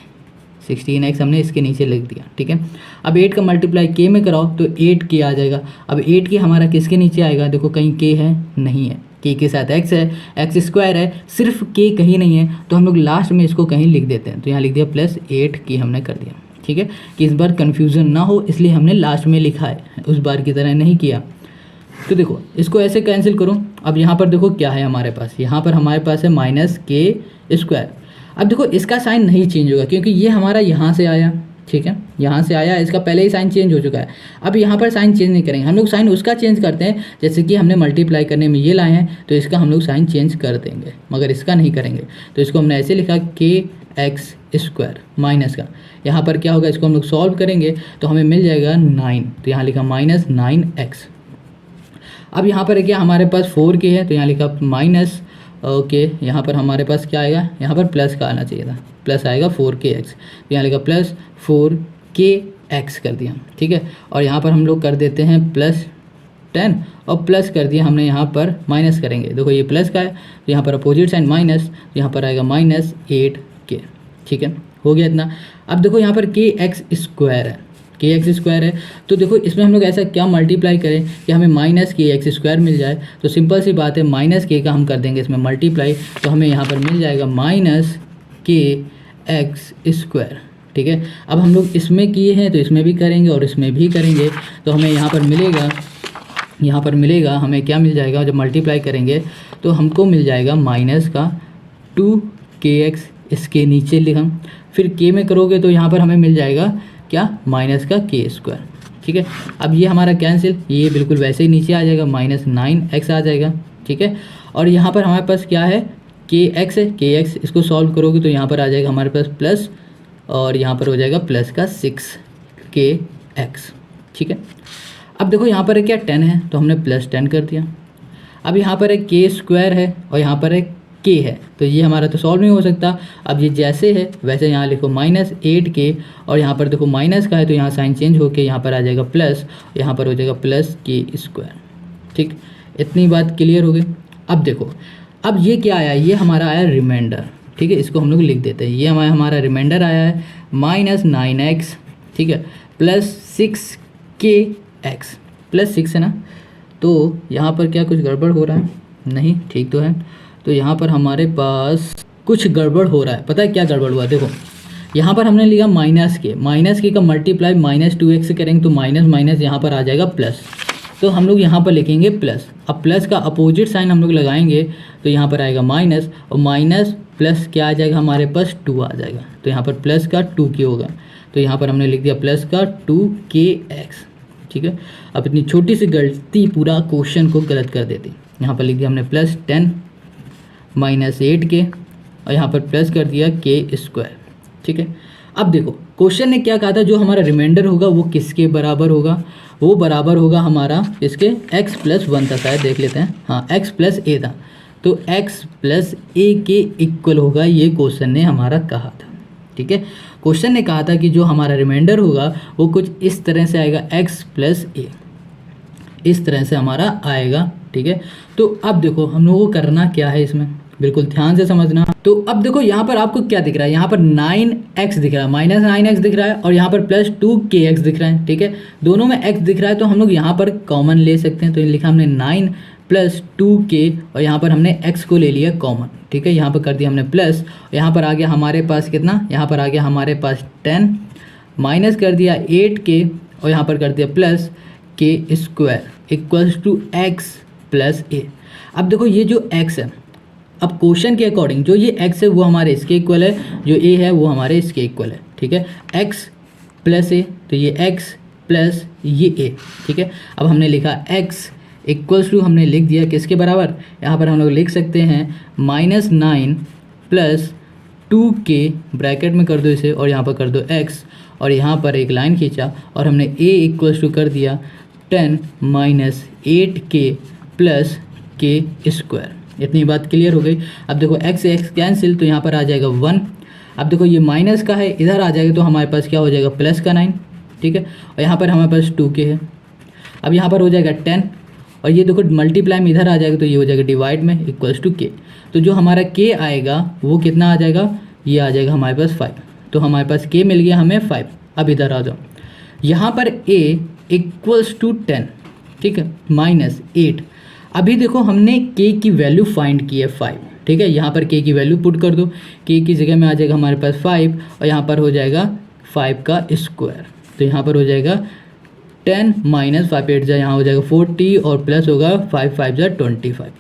16x हमने इसके नीचे लिख दिया, ठीक है। अब 8 का मल्टीप्लाई k में कराओ तो 8k आ जाएगा। अब 8k हमारा किसके नीचे आएगा, देखो कहीं k है नहीं है, k के साथ x है, x² है, सिर्फ k कहीं नहीं है, तो हम लोग लास्ट में इसको कहीं लिख देते हैं, तो यहाँ लिख दिया +8k हमने कर दिया, ठीक है, कि इस बार कन्फ्यूज़न ना हो इसलिए हमने लास्ट में लिखा है, उस बार की तरह नहीं किया। तो देखो इसको ऐसे कैंसिल करो। अब यहाँ पर देखो क्या है हमारे पास, यहाँ पर हमारे पास है -k²। अब देखो इसका साइन नहीं चेंज होगा क्योंकि ये हमारा यहाँ से आया, ठीक है, यहाँ से आया, इसका पहले ही साइन चेंज हो चुका है। अब यहाँ पर साइन चेंज नहीं करेंगे हम लोग, साइन उसका चेंज करते हैं जैसे कि हमने मल्टीप्लाई करने में ये लाए हैं, तो इसका हम लोग साइन चेंज कर देंगे, मगर इसका नहीं करेंगे। तो इसको हमने ऐसे लिखा kx² माइनस का, यहाँ पर क्या होगा, इसको हम लोग सॉल्व करेंगे तो हमें मिल जाएगा 9, तो यहाँ लिखा -9x। अब यहाँ पर क्या हमारे पास 4k है, तो यहाँ लिखा माइनस ओके, यहाँ पर हमारे पास क्या आएगा, यहाँ पर प्लस का आना चाहिए था, प्लस आएगा 4kx, तो यहाँ लिखा +4kx कर दिया, ठीक है। और यहाँ पर हम लोग कर देते हैं +10 और प्लस कर दिया हमने, यहाँ पर माइनस करेंगे, देखो ये प्लस का है तो यहाँ पर अपोजिट साइन माइनस, तो यहाँ पर आएगा -8k, ठीक है, हो गया इतना। अब देखो यहाँ पर kx² है, kx² है, तो देखो इसमें हम लोग ऐसा क्या मल्टीप्लाई करें कि हमें -kx² मिल जाए, तो सिंपल सी बात है -k का हम कर देंगे इसमें मल्टीप्लाई, तो हमें यहाँ पर मिल जाएगा -kx², ठीक है। अब हम लोग इसमें किए हैं तो इसमें भी करेंगे और इसमें भी करेंगे, तो हमें यहाँ पर मिलेगा हमें क्या मिल जाएगा, जब मल्टीप्लाई करेंगे तो हमको मिल जाएगा -2kx, इसके नीचे लिखा, फिर k में करोगे तो यहाँ पर हमें मिल जाएगा क्या, -k², ठीक है। अब ये हमारा कैंसिल, ये बिल्कुल वैसे ही नीचे आ जाएगा, -9x आ जाएगा, ठीक है। और यहाँ पर हमारे पास क्या है, kx है, kx इसको सॉल्व करोगे तो यहाँ पर आ जाएगा हमारे पास प्लस, और यहाँ पर हो जाएगा प्लस का 6kx, ठीक है। अब देखो यहाँ पर है क्या 10 है, तो हमने +10 कर दिया। अब यहाँ पर है k² है और यहाँ पर है k है, तो ये हमारा तो सॉल्व नहीं हो सकता। अब ये जैसे है वैसे यहाँ लिखो -8k, और यहाँ पर देखो माइनस का है तो यहाँ साइन चेंज होके यहाँ पर आ जाएगा प्लस, यहाँ पर हो जाएगा +k², ठीक, इतनी बात क्लियर हो गई। अब देखो अब ये क्या आया, ये हमारा आया रिमाइंडर, ठीक है, इसको हम लोग लिख देते हैं, ये हमारा रिमाइंडर आया है -9x, ठीक है, +6kx, +6 है ना, तो यहाँ पर क्या कुछ गड़बड़ हो रहा है, नहीं ठीक तो है, तो यहाँ पर हमारे पास कुछ गड़बड़ हो रहा है। पता है क्या गड़बड़ हुआ, देखो यहाँ पर हमने लिखा -k का मल्टीप्लाई -2x से करेंगे तो माइनस यहाँ पर आ जाएगा प्लस, तो हम लोग यहाँ पर लिखेंगे प्लस। अब प्लस का अपोजिट साइन हम लोग लगाएंगे तो यहाँ पर आएगा माइनस, और माइनस प्लस क्या आ जाएगा हमारे पास 2 आ जाएगा, तो यहाँ पर प्लस का 2k होगा, तो यहाँ पर हमने लिख दिया प्लस का 2kx, ठीक है। अब इतनी छोटी सी गलती पूरा क्वेश्चन को गलत कर देती, यहाँ पर लिख दिया हमने +10 -8k और यहाँ पर प्लस कर दिया k², ठीक है। अब देखो क्वेश्चन ने क्या कहा था, जो हमारा रिमाइंडर होगा वो किसके बराबर होगा, वो बराबर होगा हमारा इसके x+1 था, शायद देख लेते हैं, हाँ x+a था, तो x+a के इक्वल होगा, ये क्वेश्चन ने हमारा कहा था। ठीक है, क्वेश्चन ने कहा था कि जो हमारा रिमाइंडर होगा वो कुछ इस तरह से आएगा, x+a इस तरह से हमारा आएगा। ठीक है, तो अब देखो हम लोगों को करना क्या है, इसमें बिल्कुल ध्यान से समझना। तो अब देखो यहाँ पर आपको क्या दिख रहा है, यहाँ पर 9x दिख रहा है, -9x दिख रहा है, और यहाँ पर +2kx दिख रहा है। ठीक है, दोनों में x दिख रहा है, तो हम लोग यहाँ पर कॉमन ले सकते हैं। तो ये लिखा हमने 9 + 2k, और यहाँ पर हमने x को ले लिया कॉमन। ठीक है, यहाँ पर कर दिया हमने प्लस, यहाँ पर आ गया हमारे पास कितना, यहाँ पर आ गया हमारे पास 10, माइनस कर दिया 8k, और यहाँ पर कर दिया प्लस k² = x+a। अब देखो ये जो x है, अब क्वेश्चन के अकॉर्डिंग जो ये x है वो हमारे इसके इक्वल है, जो a है वो हमारे इसके इक्वल है। ठीक है, x+a, तो ये x प्लस ये a। ठीक है, अब हमने लिखा x = हमने लिख दिया किसके बराबर, यहाँ पर हम लोग लिख सकते हैं -9 + 2k, ब्रैकेट में कर दो इसे, और यहाँ पर कर दो x, और यहाँ पर एक लाइन खींचा, और हमने a = कर दिया 10 - 8k + k²। इतनी बात क्लियर हो गई। अब देखो x से x कैंसिल, तो यहाँ पर आ जाएगा 1। अब देखो ये माइनस का है, इधर आ जाएगा, तो हमारे पास क्या हो जाएगा, +9। ठीक है, और यहाँ पर हमारे पास 2k है। अब यहाँ पर हो जाएगा 10, और ये देखो मल्टीप्लाई में इधर आ जाएगा, तो ये हो जाएगा डिवाइड में =k। तो जो हमारा k आएगा वो कितना आ जाएगा, ये आ जाएगा हमारे पास 5। तो हमारे पास k मिल गया हमें 5। अब इधर आ जाओ, यहाँ पर a = 10, ठीक है, -8। अभी देखो हमने k की वैल्यू फाइंड की है 5। ठीक है, यहाँ पर k की वैल्यू पुट कर दो, k की जगह में आ जाएगा हमारे पास 5, और यहाँ पर हो जाएगा 5 का स्क्वायर। तो यहाँ पर हो जाएगा 10 - 5 8 यहाँ हो जाएगा 40, और प्लस होगा 5 5 25।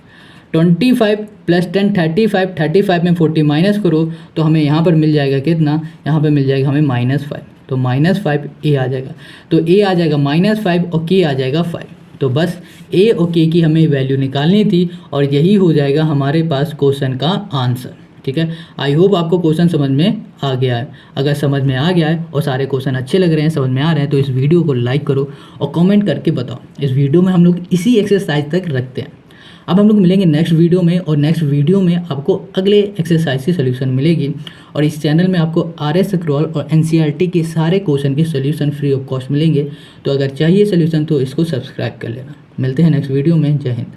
25 + 10 35, 35 में 40 माइनस करो, तो हमें यहाँ पर मिल जाएगा कितना, यहाँ पर मिल जाएगा हमें -5। तो -5 a आ जाएगा, तो a आ जाएगा -5 और k आ जाएगा 5। तो बस a और k की हमें वैल्यू निकालनी थी, और यही हो जाएगा हमारे पास क्वेश्चन का आंसर। ठीक है, आई होप आपको क्वेश्चन समझ में आ गया है। अगर समझ में आ गया है और सारे क्वेश्चन अच्छे लग रहे हैं, समझ में आ रहे हैं, तो इस वीडियो को लाइक करो और कमेंट करके बताओ। इस वीडियो में हम लोग इसी एक्सरसाइज तक रखते हैं। अब हम लोग मिलेंगे नेक्स्ट वीडियो में, और नेक्स्ट वीडियो में आपको अगले एक्सरसाइज की सोल्यूशन मिलेगी। और इस चैनल में आपको RS स्क्रॉल और NCERT के सारे क्वेश्चन के सोल्यूशन फ्री ऑफ कॉस्ट मिलेंगे। तो अगर चाहिए सोल्यूशन तो इसको सब्सक्राइब कर लेना। मिलते हैं नेक्स्ट वीडियो में। जय हिंद।